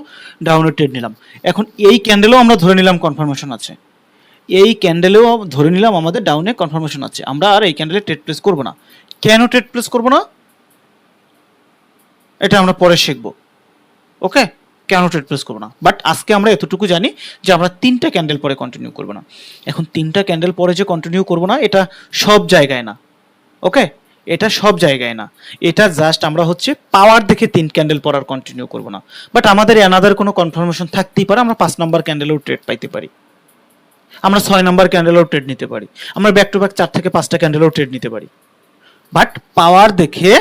Speaker 1: ডাউনে ট্রেড নিলাম। এখন এই ক্যান্ডেলেও আমরা ধরে নিলাম কনফার্মেশন আছে, এই ক্যান্ডেলেও ধরে নিলাম আমাদের ডাউনে কনফার্মেশন আছে। আমরা আর এই ক্যান্ডেলে ট্রেড প্লেস করব না। কেন ট্রেড প্লেস করব না এটা আমরা পরে শিখব, ওকে? কেন ট্রেড প্লেস করবো না, বাট আজকে আমরা এতটুকু জানি যে আমরা 3টা ক্যান্ডেল পরে কন্টিনিউ করবো না। এখন 3টা ক্যান্ডেল পরে যে কন্টিনিউ করবো না এটা সব জায়গায় না, ওকে? এটা সব জায়গায় না, এটা জাস্ট আমরা হচ্ছে পাওয়ার দেখে 3 ক্যান্ডেল পর আর কন্টিনিউ করবো না। বাট আমাদের অ্যানাদার কোনো কনফার্মেশন থাকতেই পারে, আমরা 5 নাম্বার ক্যান্ডেলেও ট্রেড পাইতে পারি, আমরা 6 নাম্বার ক্যান্ডেলেও ট্রেড নিতে পারি, আমরা ব্যাক টু ব্যাক 4 থেকে 5টা ক্যান্ডেলেও ট্রেড নিতে পারি। বাট পাওয়ার দেখে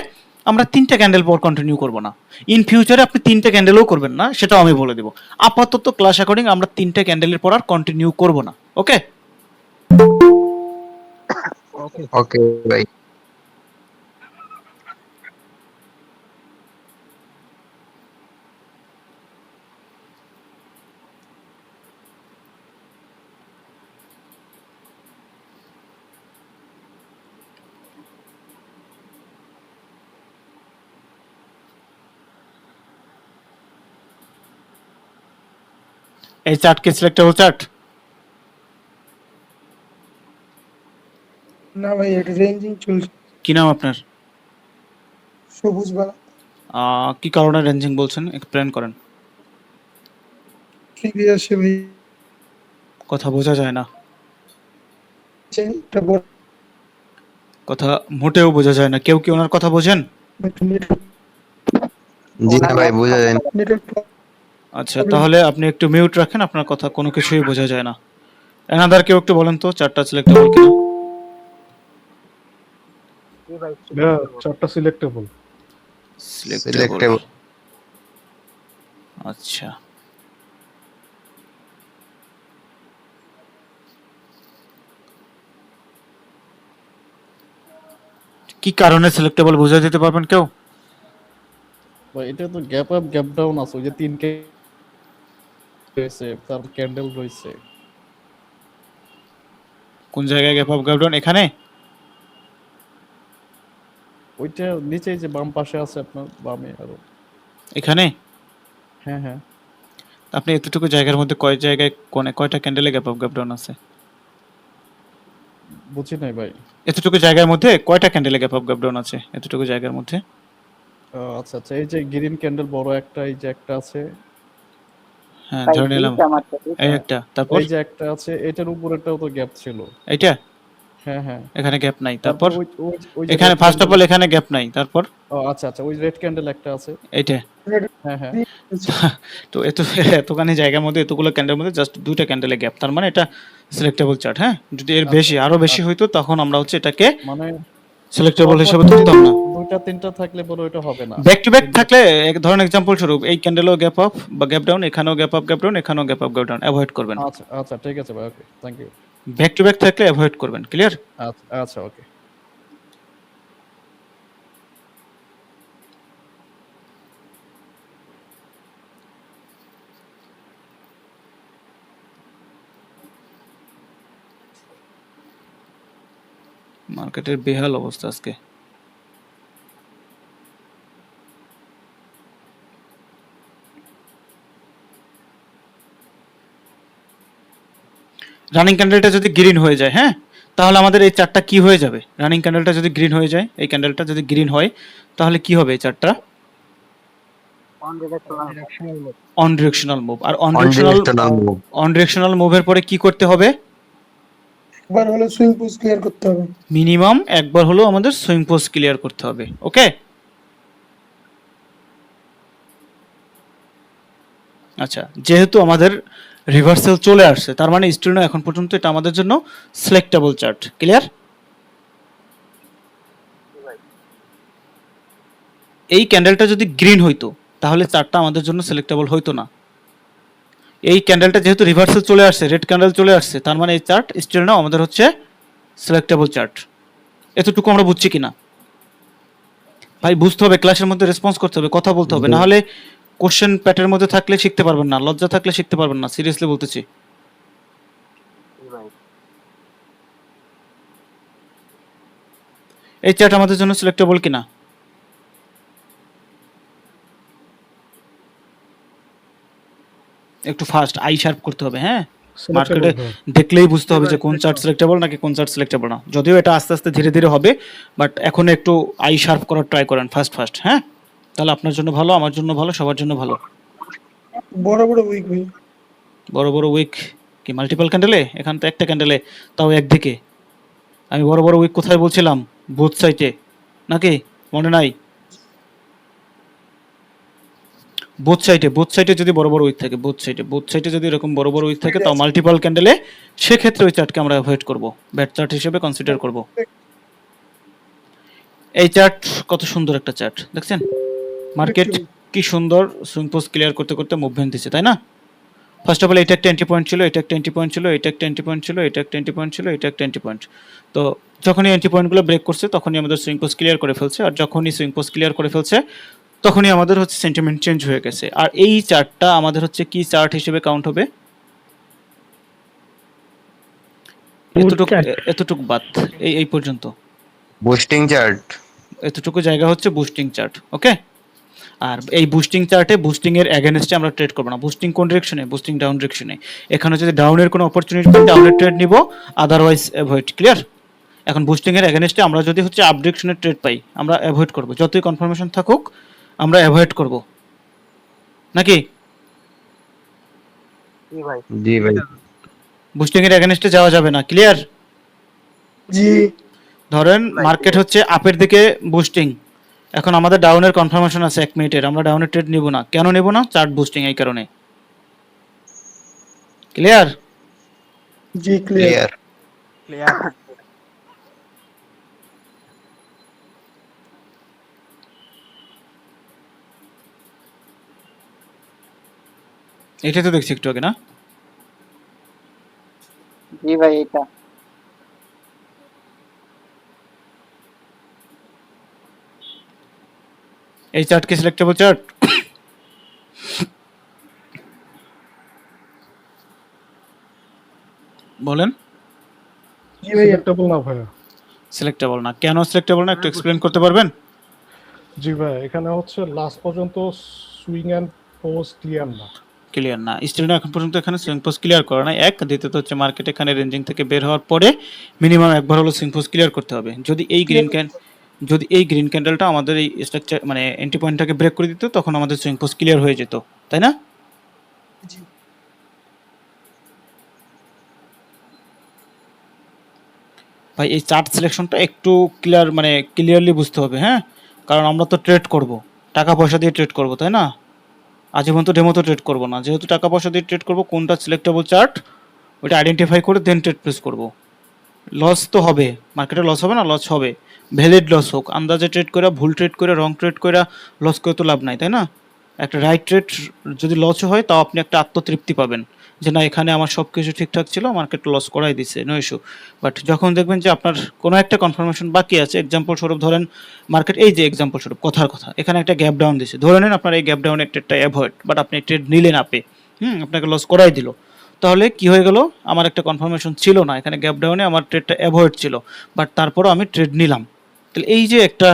Speaker 1: আমরা 3টা ক্যান্ডেল পর কন্টিনিউ করব না। ইন ফিউচারে আপনি 3টা ক্যান্ডেলও করবেন না, সেটাও আমি বলে দেব। আপাতত ক্লাস অ্যাকর্ডিং আমরা 3টা ক্যান্ডেলের পর আর কন্টিনিউ করব না, ওকে?
Speaker 8: ওকে ভাই।
Speaker 1: এই চার্ট কি সিলেক্টেবল চার্ট?
Speaker 3: না ভাই এটা রেঞ্জিং চলছে।
Speaker 1: কি নাম আপনার?
Speaker 3: সবুজ বালা
Speaker 1: কি কারণে রেঞ্জিং বলছেন, এক্সপ্লেন করেন।
Speaker 3: প্রিভিয়াসে ভাই
Speaker 1: কথা বোঝা যায় না,
Speaker 3: এটা বড়
Speaker 1: কথা মোটেও বোঝা যায় না। কেউ কি ওনার কথা বোঝেন?
Speaker 3: একটু নেটওয়ার্ক
Speaker 8: জি না ভাই বোঝা যায় না।
Speaker 1: আচ্ছা, তাহলে আপনি একটু মিউট রাখেন, আপনার কথা কোনো কিছুই বোঝা যায় না। এনাদার কেউ একটু বলেন তো চারটা সিলেক্টেবল কিনা।
Speaker 4: ভাইয়া চারটা সিলেক্টেবল।
Speaker 1: সিলেক্টেবল, আচ্ছা। কি কারণে সিলেক্টেবল বুঝিয়ে দিতে পারবেন কেউ?
Speaker 9: ভাই এটা তো গ্যাপ আপ গ্যাপ ডাউন আছে, ওই যে তিনটে রয়েছে, তার ক্যান্ডেল রয়েছে।
Speaker 1: কোন জায়গায় গ্যাপ আপ গ্যাপ ডাউন? এখানে?
Speaker 9: ওইটা নিচে যে বাম পাশে আছে আপনার বামে আরো।
Speaker 1: এখানে?
Speaker 9: হ্যাঁ হ্যাঁ।
Speaker 1: আপনি এতটুকু জায়গার মধ্যে কয় জায়গায় কোনে কয়টা ক্যান্ডেলে গ্যাপ আপ গ্যাপ ডাউন আছে?
Speaker 9: বুঝি নাই ভাই।
Speaker 1: এতটুকু জায়গার মধ্যে কয়টা ক্যান্ডেলে গ্যাপ আপ গ্যাপ ডাউন আছে এতটুকু জায়গার মধ্যে?
Speaker 9: আচ্ছা আচ্ছা, এই যে গ্রিন ক্যান্ডেল বড় একটা, এই যে একটা আছে,
Speaker 1: হ্যাঁ ধরে নিলাম এই একটা, তারপর
Speaker 9: এই যে একটা আছে, এটার উপরেরটাও তো গ্যাপ ছিল।
Speaker 1: এইটা?
Speaker 9: হ্যাঁ হ্যাঁ।
Speaker 1: এখানে গ্যাপ নাই, তারপর
Speaker 9: ওই যে
Speaker 1: এখানে
Speaker 9: red
Speaker 1: first of
Speaker 9: candle-
Speaker 1: all এখানে গ্যাপ নাই, তারপর
Speaker 9: ও আচ্ছা আচ্ছা, ওই রেড ক্যান্ডেল একটা আছে।
Speaker 1: এইটা?
Speaker 9: হ্যাঁ হ্যাঁ।
Speaker 1: তো এতখানি জায়গার মধ্যে এতগুলো ক্যান্ডেলের মধ্যে জাস্ট দুইটা ক্যান্ডেলে গ্যাপ, তার মানে এটা সিলেক্টেবল চার্ট। হ্যাঁ, যদি এর বেশি আরো বেশি হইতো তখন আমরা হচ্ছে এটাকে
Speaker 9: মানে
Speaker 1: সিলেক্টেবল হিসেবে ধরতাম না।
Speaker 9: দুইটা তিনটা থাকলে পরে ওইটা হবে না।
Speaker 1: ব্যাক টু ব্যাক থাকলে, এক ধরনের এক্সাম্পল স্বরূপ এই ক্যান্ডেলও গ্যাপ আপ বা গ্যাপ ডাউন, এখানেও গ্যাপ আপ গ্যাপ ডাউন, এখানেও gap up gap down, avoid করবেন।
Speaker 9: আচ্ছা আচ্ছা ঠিক আছে ভাই, okay thank you.
Speaker 1: Back to back থাকলে অ্যাভয়েড করবেন, ক্লিয়ার?
Speaker 9: আচ্ছা আচ্ছা ওকে।
Speaker 1: মার্কেটের বেহাল অবস্থা আজকে। রানিং ক্যান্ডেলটা যদি গ্রিন হয়ে যায়, হ্যাঁ, তাহলে আমাদের এই চারটা কি হয়ে যাবে? রানিং ক্যান্ডেলটা যদি গ্রিন হয়ে যায়, এই ক্যান্ডেলটা যদি গ্রিন হয় তাহলে কি হবে? এই চারটা অন ডিরেকশনাল মুভ। আর অন ডিরেকশনাল মুভের পরে কি করতে হবে?
Speaker 3: একবার হলো সুইং পোস্ট ক্লিয়ার করতে হবে।
Speaker 1: মিনিমাম একবার হলো আমাদের সুইং পোস্ট ক্লিয়ার করতে হবে। ওকে, আচ্ছা, যেহেতু আমাদের রিভার্সাল চলে আসছে তার মানে স্টিল না এখন পর্যন্ত এটা আমাদের জন্য সিলেক্টেবল চার্ট, ক্লিয়ার? এই ক্যান্ডেলটা যদি গ্রিন হইতো তাহলে চার্টটা আমাদের জন্য সিলেক্টেবল হইতো না। এই ক্যান্ডেলটা যেহেতু রিভার্সাল চলে আসছে, রেড ক্যান্ডেল চলে আসছে, তার মানে এই চার্ট স্টিল না আমাদের হচ্ছে সিলেক্টেবল চার্ট। এতটুকু আমরা বুঝছি কিনা ভাই? বুঝতে হবে, ক্লাসের মধ্যে রেসপন্স করতে হবে, কথা বলতে হবে, না হলে কোশ্চেন প্যাটের মধ্যে থাকলে শিখতে পারবেন না, লজ্জা থাকলে শিখতে পারবেন না, সিরিয়াসলি বলতেছি। এই চার্ট আমাদের জন্য সিলেক্টেবল কিনা? একটু ফাস্ট আই শার্প করতে হবে। হ্যাঁ, মার্কেটে দেখলেই বুঝতে হবে যে কোন চার্ট সিলেক্টেবল নাকি কোন চার্ট সিলেক্টেবল না। যদিও এটা আস্তে আস্তে ধীরে ধীরে হবে, বাট এখন একটু আই শার্প করার ট্রাই করেন ফাস্ট ফাস্ট। হ্যাঁ, তাহলে আপনার জন্য ভালো, আমার জন্য ভালো, সবার জন্য ভালো।
Speaker 3: বড় বড় উইক ভাই,
Speaker 1: বড় বড় উইক কি মাল্টিপল ক্যান্ডেলে? এখান তো একটা ক্যান্ডেলে, তাও একদিকে। আমি বড় বড় উইক কোথায় বলছিলাম? বোথ সাইডে, নাকি মনে নাই? বোথ সাইডে যদি বড় বড় উইক থাকে, বোথ সাইডে যদি এরকম বড় বড় উইক থাকে, তাও মাল্টিপল ক্যান্ডেলে, সেক্ষেত্রে ওই চার্টকে আমরা অ্যাভয়েড করব, ব্যাড চার্ট হিসেবে কনসিডার করব। এই চার্ট কত সুন্দর একটা চার্ট, দেখছেন? মার্কেট কি সুন্দর সুইং পোস্ট ক্লিয়ার করতে করতে মুভমেন্ট দিচ্ছে, তাই না? ফার্স্ট অফ অল এটা একটা এন্ট্রি পয়েন্ট ছিল, এটা একটা এন্ট্রি পয়েন্ট ছিল, এটা একটা এন্ট্রি পয়েন্ট ছিল, এটা একটা এন্ট্রি পয়েন্ট ছিল, এটা একটা এন্ট্রি পয়েন্ট। তো যখনই এন্ট্রি পয়েন্টগুলো ব্রেক করছে তখনই আমাদের সুইং পোস্ট ক্লিয়ার করে ফেলছে, আর যখনই সুইং পোস্ট ক্লিয়ার করে ফেলছে তখনই আমাদের হচ্ছে সেন্টিমেন্ট চেঞ্জ হয়ে গেছে। আর এই চার্টটা আমাদের হচ্ছে কি চার্ট হিসেবে কাউন্ট হবে? এতটুকু বাদ, এই পর্যন্ত
Speaker 8: বুস্টিং চার্ট।
Speaker 1: এতটুকু জায়গা হচ্ছে বুস্টিং চার্ট। ওকে, আর এই বুস্টিং চার্টে বুস্টিং এর এগেনস্টে আমরা ট্রেড করব না। বুস্টিং কোন ডিরেকশনে? Boosting down ডিরেকশনে। এখানে যদি ডাউনের কোনো অপরচুনিটি পাই ডাউনের ট্রেড নিব, আদারওয়াইজ অ্যাভয়েড, ক্লিয়ার? এখন বুস্টিং এর এগেনস্টে আমরা যদি হচ্ছে আপ ডিরেকশনের ট্রেড পাই আমরা অ্যাভয়েড করব, যতই কনফার্মেশন থাকুক আমরা অ্যাভয়েড করব, নাকি?
Speaker 8: জি ভাই।
Speaker 1: বুস্টিং এর এগেনস্টে যাওয়া যাবে না, ক্লিয়ার?
Speaker 3: জি
Speaker 1: ধরেন মার্কেট হচ্ছে আপের দিকে বুস্টিং, এখন আমাদের ডাউনের কনফার্মেশন আছে 1 মিনিটের, আমরা ডাউনের ট্রেড নিব না। কেন নেব না? চার্ট বুস্টিং এই কারণে। ক্লিয়ার?
Speaker 3: জি ক্লিয়ার।
Speaker 8: ক্লিয়ার।
Speaker 1: এটা তো দেখছি একটু আগে না?
Speaker 6: জি ভাই এটা
Speaker 1: এই চার্ট কি সিলেক্টেবল চার্ট? বলেন।
Speaker 3: জি ভাই
Speaker 4: সিলেক্টেবল না ভাইয়া।
Speaker 1: সিলেক্টেবল না, কেন সিলেক্টেবল না একটু এক্সপ্লেন করতে পারবেন?
Speaker 4: জি ভাই, এখানে হচ্ছে লাস্ট পর্যন্ত সুইং এন্ড পোস্ট ক্লিয়ার না।
Speaker 1: ক্লিয়ার না, স্টিল না এখন পর্যন্ত এখানে সুইং পোস্ট ক্লিয়ার করা নাই। এক, দ্বিতীয়ত হচ্ছে মার্কেট এখানে রেঞ্জিং থেকে বের হওয়ার পরে মিনিমাম একবার হলো সুইং পোস্ট ক্লিয়ার করতে হবে। যদি এই গ্রিন ক্যান্ডেলটা আমাদের এই স্ট্রাকচার মানে এন্ট্রি পয়েন্টটাকে ব্রেক করে দিত, তখন আমাদের সুইং পোস্ট ক্লিয়ার হয়ে যেত, তাই না?
Speaker 3: জি
Speaker 1: ভাই এই চার্ট সিলেকশনটা একটু ক্লিয়ার মানে ক্লিয়ারলি বুঝতে হবে, হ্যাঁ? কারণ আমরা তো ট্রেড করব, টাকা পয়সা দিয়ে ট্রেড করব, তাই না? আজীবন তো ডেমো তো ট্রেড করব না। যেহেতু টাকা পয়সা দিয়ে ট্রেড করব, কোনটা সিলেক্টেবল চার্ট ওটা আইডেন্টিফাই করে দেন ট্রেড প্লেস করব। লস তো হবে, মার্কেটে লস হবে না? লস হবে, ভ্যালিড লস হোক। আন্দাজে ট্রেড করে, ভুল ট্রেড করে, রং ট্রেড করে লস করে তো লাভ নাই, তাই না? একটা রাইট ট্রেড যদি লসও হয়, তাও আপনি একটা আত্মতৃপ্তি পাবেন যে না, এখানে আমার সব কিছু ঠিকঠাক ছিল, মার্কেট লস করাই দিছে, নো ইস্যু। বাট যখন দেখবেন যে আপনার কোনো একটা কনফার্মেশন বাকি আছে, এক্সাম্পল স্বরূপ ধরেন মার্কেট, এই যে এক্সাম্পল স্বরূপ কথার কথা, এখানে একটা গ্যাপ ডাউন দিছে, ধরে নেন আপনার এই গ্যাপ ডাউনের ট্রেডটা অ্যাভয়েড, বাট আপনি ট্রেড নিলেন আপে, আপনাকে লস করাই দিল। তাহলে কি হয়ে গেল? আমার একটা কনফার্মেশন ছিল না, এখানে গ্যাপ ডাউনে আমার ট্রেডটা অ্যাভয়েড ছিল, বাট তারপরও আমি ট্রেড নিলাম। তাহলে এই যে একটা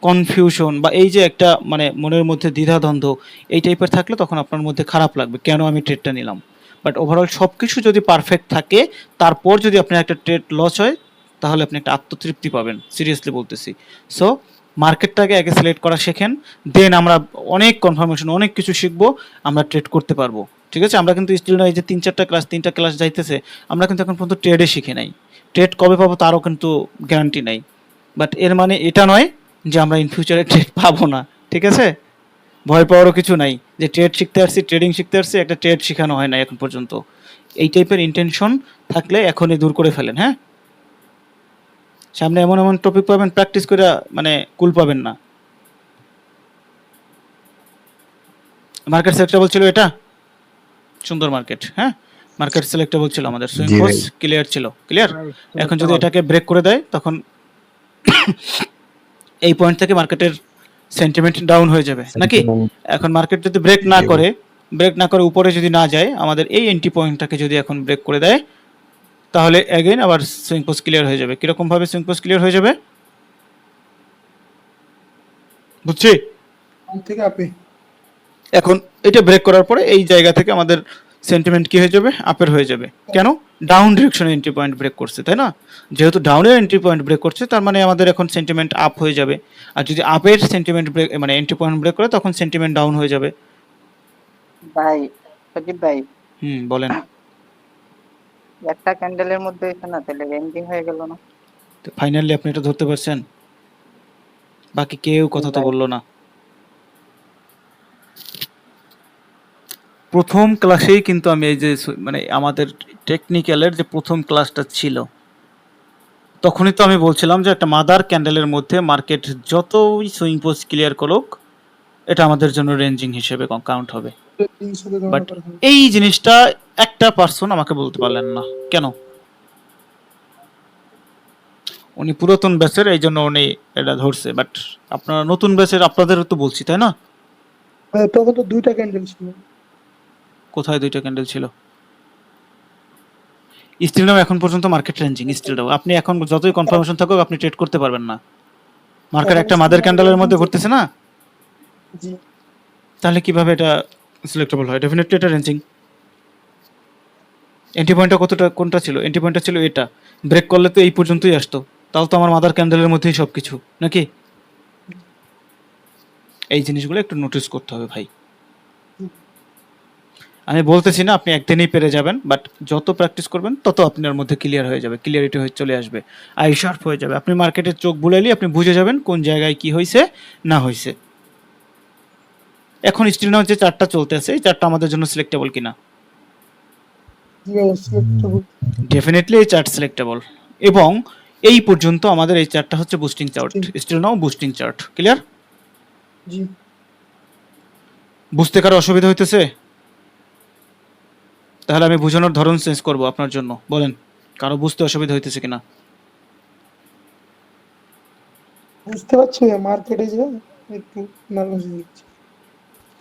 Speaker 1: কনফিউশন বা এই যে একটা মানে মনের মধ্যে দ্বিধাদ্বন্দ্ব এই টাইপের থাকলে তখন আপনার মধ্যে খারাপ লাগবে, কেন আমি ট্রেডটা নিলাম। বাট ওভারঅল সব কিছু যদি পারফেক্ট থাকে, তারপর যদি আপনার একটা ট্রেড লস হয়, তাহলে আপনি একটা আত্মতৃপ্তি পাবেন, সিরিয়াসলি বলতেছি। সো মার্কেটটাকে আগে সিলেক্ট করা শেখেন, দেন আমরা অনেক কনফার্মেশন অনেক কিছু শিখবো, আমরা ট্রেড করতে পারবো। ঠিক আছে? আমরা কিন্তু স্টিল এই যে 3-4টা ক্লাস যাইতেছে, আমরা কিন্তু এখন পর্যন্ত ট্রেডে শিখে নাই। ট্রেড কবে পাবো তারও কিন্তু গ্যারান্টি নাই। বাট এর মানে এটা নয় যে আমরা ইন ফিউচারে ট্রেড পাবো না, ঠিক আছে? ভয় পাওয়ারও কিছু নাই যে ট্রেড শিখতে আসছি, ট্রেডিং শিখতে আসছি, একটা ট্রেড শেখানো হয় না এখন পর্যন্ত। এই টাইপের ইন্টেনশন থাকলে এখনই দূর করে ফেলেন, হ্যাঁ? সামনে এমন এমন টপিক পাবেন, প্র্যাকটিস করে মানে কুল পাবেন না। মার্কেট সিলেক্টেবল ছিল এটা, সুন্দর মার্কেট, হ্যাঁ? মার্কেট সিলেক্টেবল ছিল আমাদের, সুইং
Speaker 8: জি ভাই।
Speaker 1: পোস্ট ক্লিয়ার ছিল, ক্লিয়ার। এখন যদি এটাকে ব্রেক করে দেয়, তখন এই পয়েন্ট থেকে মার্কেটের সেন্টিমেন্ট ডাউন হয়ে যাবে নাকি? এখন মার্কেট যদি ব্রেক না করে উপরে যদি না যায়, আমাদের এই এন্ট্রি পয়েন্টটাকে যদি এখন ব্রেক করে দেয়, তাহলে অ্যাগেইন আবার সুইং পোস্ট ক্লিয়ার হয়ে যাবে। কিরকম ভাবে সুইং পোস্ট ক্লিয়ার হয়ে যাবে বুঝছি?
Speaker 3: থেকে আপে
Speaker 1: এখন এটা ব্রেক করার পরে এই জায়গা থেকে আমাদের সেন্টিমেন্ট কি হয়ে যাবে? আপের হয়ে যাবে। কেন? ডাউন ডিরেকশনে এন্ট্রি পয়েন্ট ব্রেক করছে, তাই না? যেহেতু ডাউনের এন্ট্রি পয়েন্ট ব্রেক করছে, তার মানে আমাদের এখন সেন্টিমেন্ট আপ হয়ে যাবে। আর যদি আপের সেন্টিমেন্ট ব্রেক মানে এন্ট্রি পয়েন্ট ব্রেক করে, তখন সেন্টিমেন্ট ডাউন হয়ে যাবে।
Speaker 6: ভাই সজীব ভাই
Speaker 1: বলেন।
Speaker 6: একটা ক্যান্ডেলের মধ্যে হয়েছে না, তাহলে রেঞ্জিং হয়ে গেল না?
Speaker 1: তো ফাইনালি আপনি এটা ধরতে পারছেন? বাকি কেউ কথা তো বললো না। প্রথম ক্লাসেই কিন্তু আমি এই যে মানে আমাদের টেকনিক্যালের যে প্রথম ক্লাসটা ছিল, তখনই তো আমি বলছিলাম যে একটা মাদার ক্যান্ডেলের মধ্যে মার্কেট যতই সুইং পোস্ট ক্লিয়ার করুক, এটা আমাদের জন্য রেঞ্জিং হিসেবে কাউন্ট হবে। বাট এই জিনিসটা একটা পার্সন আমাকে বলতে পারলেন না, কেন? উনি পুরাতন ব্যাচের, এই জন্য উনি এটা ধরছে। বাট আপনারা নতুন ব্যাচের, আপনাদের তো বলছি, তাই না?
Speaker 3: তখন তো 2টা ক্যান্ডেল ছিল।
Speaker 1: কোথায় 2টা ক্যান্ডেল ছিল? স্টিল নাও এখন পর্যন্ত মার্কেট রেঞ্জিং স্টিল নাও। আপনি এখন যতই কনফার্মেশন থাকুক, আপনি ট্রেড করতে পারবেন না। মার্কেট একটা মাদার ক্যান্ডেলের মধ্যে ঘুরতেছে না,
Speaker 3: জি
Speaker 1: তাহলে কিভাবে এটা সিলেক্টেবল হয়? ডেফিনেটলি এটা রেঞ্জিং। এন্ট্রি পয়েন্টটা কোনটা ছিল? এন্ট্রি পয়েন্টটা ছিল এটা, ব্রেক করলে তো এই পর্যন্তই আসতো, তাও তো আমার মাদার ক্যান্ডেলের মধ্যেই সব কিছু নাকি? এই জিনিসগুলো একটু নোটিস করতে হবে ভাই। আমি বলতেছি না আপনি একদিনেই পেরে যাবেন, বাট যত প্র্যাকটিস করবেন তত আপনার মধ্যে ক্লিয়ার হয়ে যাবে, ক্লিয়ারিটি হয়ে চলে আসবে, আই শার্প হয়ে যাবে। আপনি মার্কেটের চোখ বুলাইলে আপনি বুঝে যাবেন কোন জায়গায় কি হয়েছে না হয়েছে। এখন স্টিল নাও যে চারটা চলতে আছে, এই চারটা আমাদের জন্য সিলেক্টেবল কিনা?
Speaker 3: জি ভাই সিলেক্টেবল।
Speaker 1: ডেফিনেটলি এই চার্ট সিলেক্টেবল, এবং এই পর্যন্ত আমাদের এই চার্টটা হচ্ছে boosting chart, still now boosting chart. Clear?
Speaker 3: জি
Speaker 1: বুঝতে কারো অসুবিধা হইতেছে? তাহলে আমি বোঝানোর ধরন চেঞ্জ করব আপনার জন্য, বলেন কারো বুঝতে অসুবিধা হইতেছে কিনা?
Speaker 3: বুঝতে পারছি মার্কেটে যে একটু নার্ভাস হয়ে যাচ্ছি।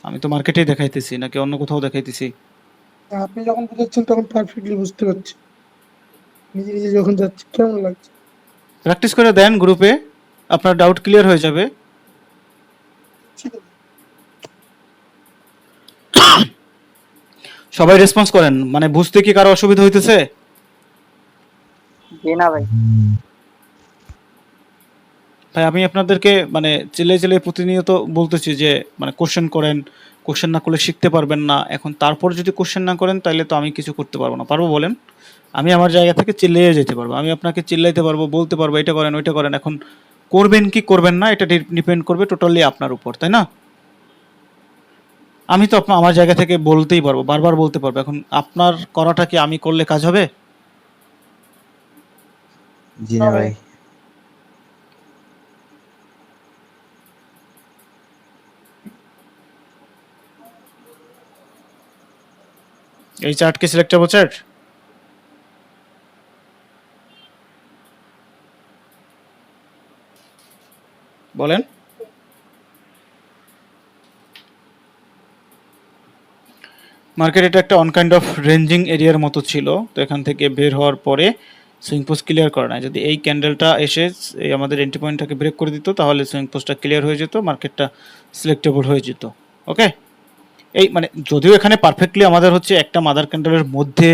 Speaker 1: আমি তো মার্কেটেই দেখাইতেছি নাকি অন্য কোথাও দেখাইতেছি?
Speaker 3: আপনি যখন বুঝাচ্ছেন তখন পারফেক্টলি বুঝতে পারছি, নিজে নিজে যখন যাচ্ছে কেমন লাগছে।
Speaker 1: প্র্যাকটিস করে দেন গ্রুপে, আপনার ডাউট ক্লিয়ার হয়ে যাবে।
Speaker 3: ঠিক আছে
Speaker 1: সবাই রেসপন্স করেন, মানে বুঝতে কি কারো অসুবিধা হইতেছে?
Speaker 6: জি না ভাই।
Speaker 1: ভাই আমি আপনাদেরকে মানে চিল্লাই প্রতিনিয়ত বলতেছি যে মানে কোশ্চেন করেন, কোশ্চেন না করলে শিখতে পারবেন না। এখন তারপর যদি কোশ্চেন না করেন তাহলে তো আমি কিছু করতে পারবো না। পারবো বলেন? আমি আমার জায়গা থেকে চিল্লিয়ে যেতে পারবো, আমি আপনাকে চিল্লাইতে পারবো, বলতে পারবো এটা করেন ওইটা করেন। এখন করবেন কি করবেন না এটা ডিপেন্ড করবে টোটালি আপনার উপর, তাই না? আমি তো আমার জায়গা থেকে বলতেই পারবো, বারবার বলতে পারবো। এখন আপনার করাটা কি আমি করলে কাজ হবে?
Speaker 8: জি না ভাই।
Speaker 1: এই চার্ট কি সিলেক্টেবল চার্ট? বলেন। মার্কেট এটা একটা অন কাইন্ড অফ রেঞ্জিং এরিয়ার মতো ছিল, তো এখান থেকে বের হওয়ার পরে সুইং পোস্ট ক্লিয়ার করে না। যদি এই ক্যান্ডেলটা এসে এই আমাদের এন্ট্রি পয়েন্টটাকে ব্রেক করে দিত তাহলে সুইং পোস্টটা ক্লিয়ার হয়ে যেত, মার্কেটটা সিলেক্টেবল হয়ে যেত। ওকে, এই মানে যদিও এখানে পারফেক্টলি আমাদের হচ্ছে একটা মাদার ক্যান্ডেলের মধ্যে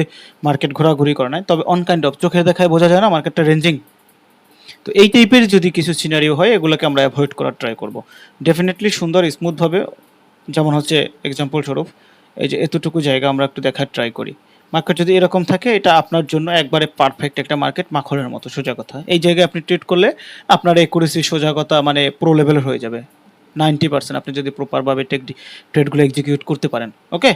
Speaker 1: মার্কেট ঘোরাঘুরি করে নাই, তবে অন কাইন্ড অফ চোখের দেখায় বোঝা যায় না মার্কেটটা রেঞ্জিং। তো এই টাইপের যদি কিছু সিনারিও হয় এগুলোকে আমরা অ্যাভয়েড করার ট্রাই করব। ডেফিনেটলি সুন্দর স্মুথভাবে, যেমন হচ্ছে এক্সাম্পল স্বরূপ এই যে এতটুকু জায়গা আমরা একটু দেখার ট্রাই করি। মার্কেট যদি এরকম থাকে এটা আপনার জন্য একবারে পারফেক্ট একটা মার্কেট, মাখনের মতো সোজা কথা। এই জায়গায় আপনি ট্রেড করলে আপনার একুরেসি সোজা কথা মানে প্রো লেভেলের হয়ে যাবে 90%, আপনি যদি প্রপারভাবে ট্রেডগুলো এক্সিকিউট করতে পারেন। ওকে,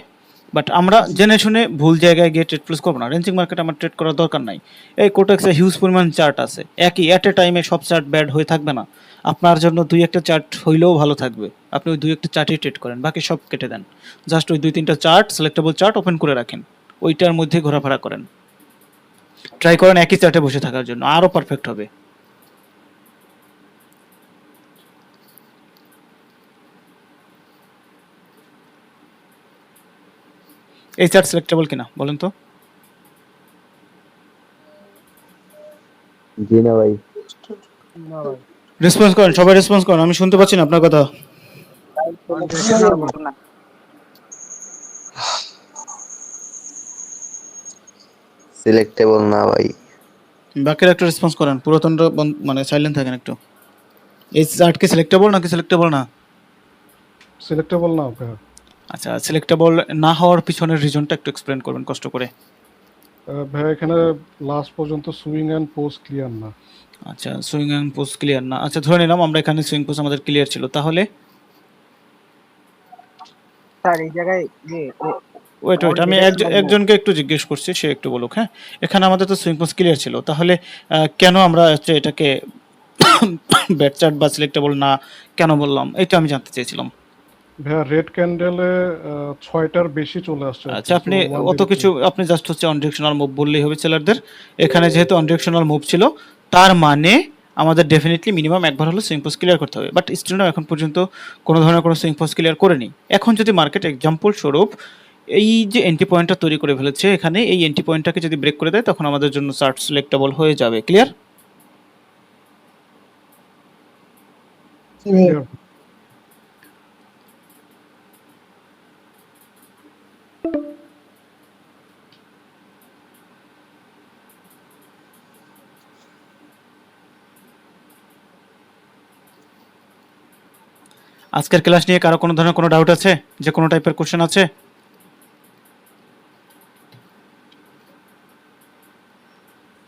Speaker 1: বাট আমরা জেনে শুনে ভুল জায়গায় গিয়ে ট্রেড প্লেস করবো না। রেঞ্জিং মার্কেট আমার ট্রেড করার দরকার নাই। এই কোটেক্সে হিউজ পরিমাণ চার্ট আছে, একই অ্যাট এ টাইমে সব চার্ট ব্যাড হয়ে থাকবে না। আপনার জন্য দুই একটা চার্ট হইলেও ভালো থাকবে, আপনি ওই দুই একটা চার্টই ট্রেড করেন, বাকি সব কেটে দেন। জাস্ট ওই দুই তিনটা চার্ট, সিলেক্টেবল চার্ট ওপেন করে রাখেন, ওইটার মধ্যে ঘোরাফেরা করেন, ট্রাই করেন একই চার্টে বসে থাকার জন্য, আরও পারফেক্ট হবে। এই চার্ট সিলেক্টেবল কিনা বলেন তো?
Speaker 8: জি না ভাই।
Speaker 1: রেসপন্স করেন, সবাই রেসপন্স করেন, আমি শুনতে পাচ্ছি না আপনার কথা।
Speaker 8: সিলেক্টেবল না ভাই।
Speaker 1: বাকিরা একটু রেসপন্স করেন, পুরাতনটা মানে সাইলেন্ট থাকেন একটু। এই চার্ট কি সিলেক্টেবল নাকি সিলেক্টেবল না?
Speaker 4: সিলেক্টেবল না ভাই।
Speaker 1: আচ্ছা, সিলেক্টেবল না হওয়ার পিছনের রিজনটা একটু এক্সপ্লেন করবেন কষ্ট করে।
Speaker 4: ভাই এখানে লাস্ট পর্যন্ত সুইং এন্ড পোস্ট ক্লিয়ার না।
Speaker 1: আচ্ছা, সুইং এন্ড পোস্ট ক্লিয়ার না। আচ্ছা ধরে নিলাম আমরা এখানে সুইং পোস্ট আমাদের ক্লিয়ার ছিল, তাহলে
Speaker 6: স্যার এই জায়গায় যে
Speaker 1: ওয়েট আমি একজনকে একটু জিজ্ঞেস করছি, সে একটু বলুক। হ্যাঁ, এখানে আমাদের তো সুইং পোস্ট ক্লিয়ার ছিল, তাহলে কেন আমরা হচ্ছে এটাকে ব্যাট চার্ট বা সিলেক্টেবল না কেন বললাম, এটা আমি জানতে চেয়েছিলাম।
Speaker 4: ভাইয়া রেড ক্যান্ডেলে 6টার বেশি চলে আসছে।
Speaker 1: আচ্ছা, আপনি অত কিছু আপনি জাস্ট হচ্ছে অন ডিরেকশনাল মুভ বললেই হবে সেলারদের। এখানে যেহেতু অন ডিরেকশনাল মুভ ছিল তার মানে আমাদের ডেফিনেটলি মিনিমাম একবার হলো সুইং পোস্ট ক্লিয়ার করতে হবে, বাট স্টিল এখন পর্যন্ত কোনো ধরনের কোনো সুইং পোস্ট ক্লিয়ার করেনি। এখন যদি মার্কেট এক্সাম্পল স্বরূপ এই যে এন্ট্রি পয়েন্টটা তৈরি করে ফেলেছে এখানে, এই এন্ট্রি পয়েন্টটাকে যদি ব্রেক করে দেয় তখন আমাদের জন্য চার্ট সিলেক্টেবল হয়ে যাবে। ক্লিয়ার? আজকের ক্লাস নিয়ে কারো কোনো ধরনের কোনো ডাউট আছে, যে কোনো টাইপের কোশ্চেন আছে?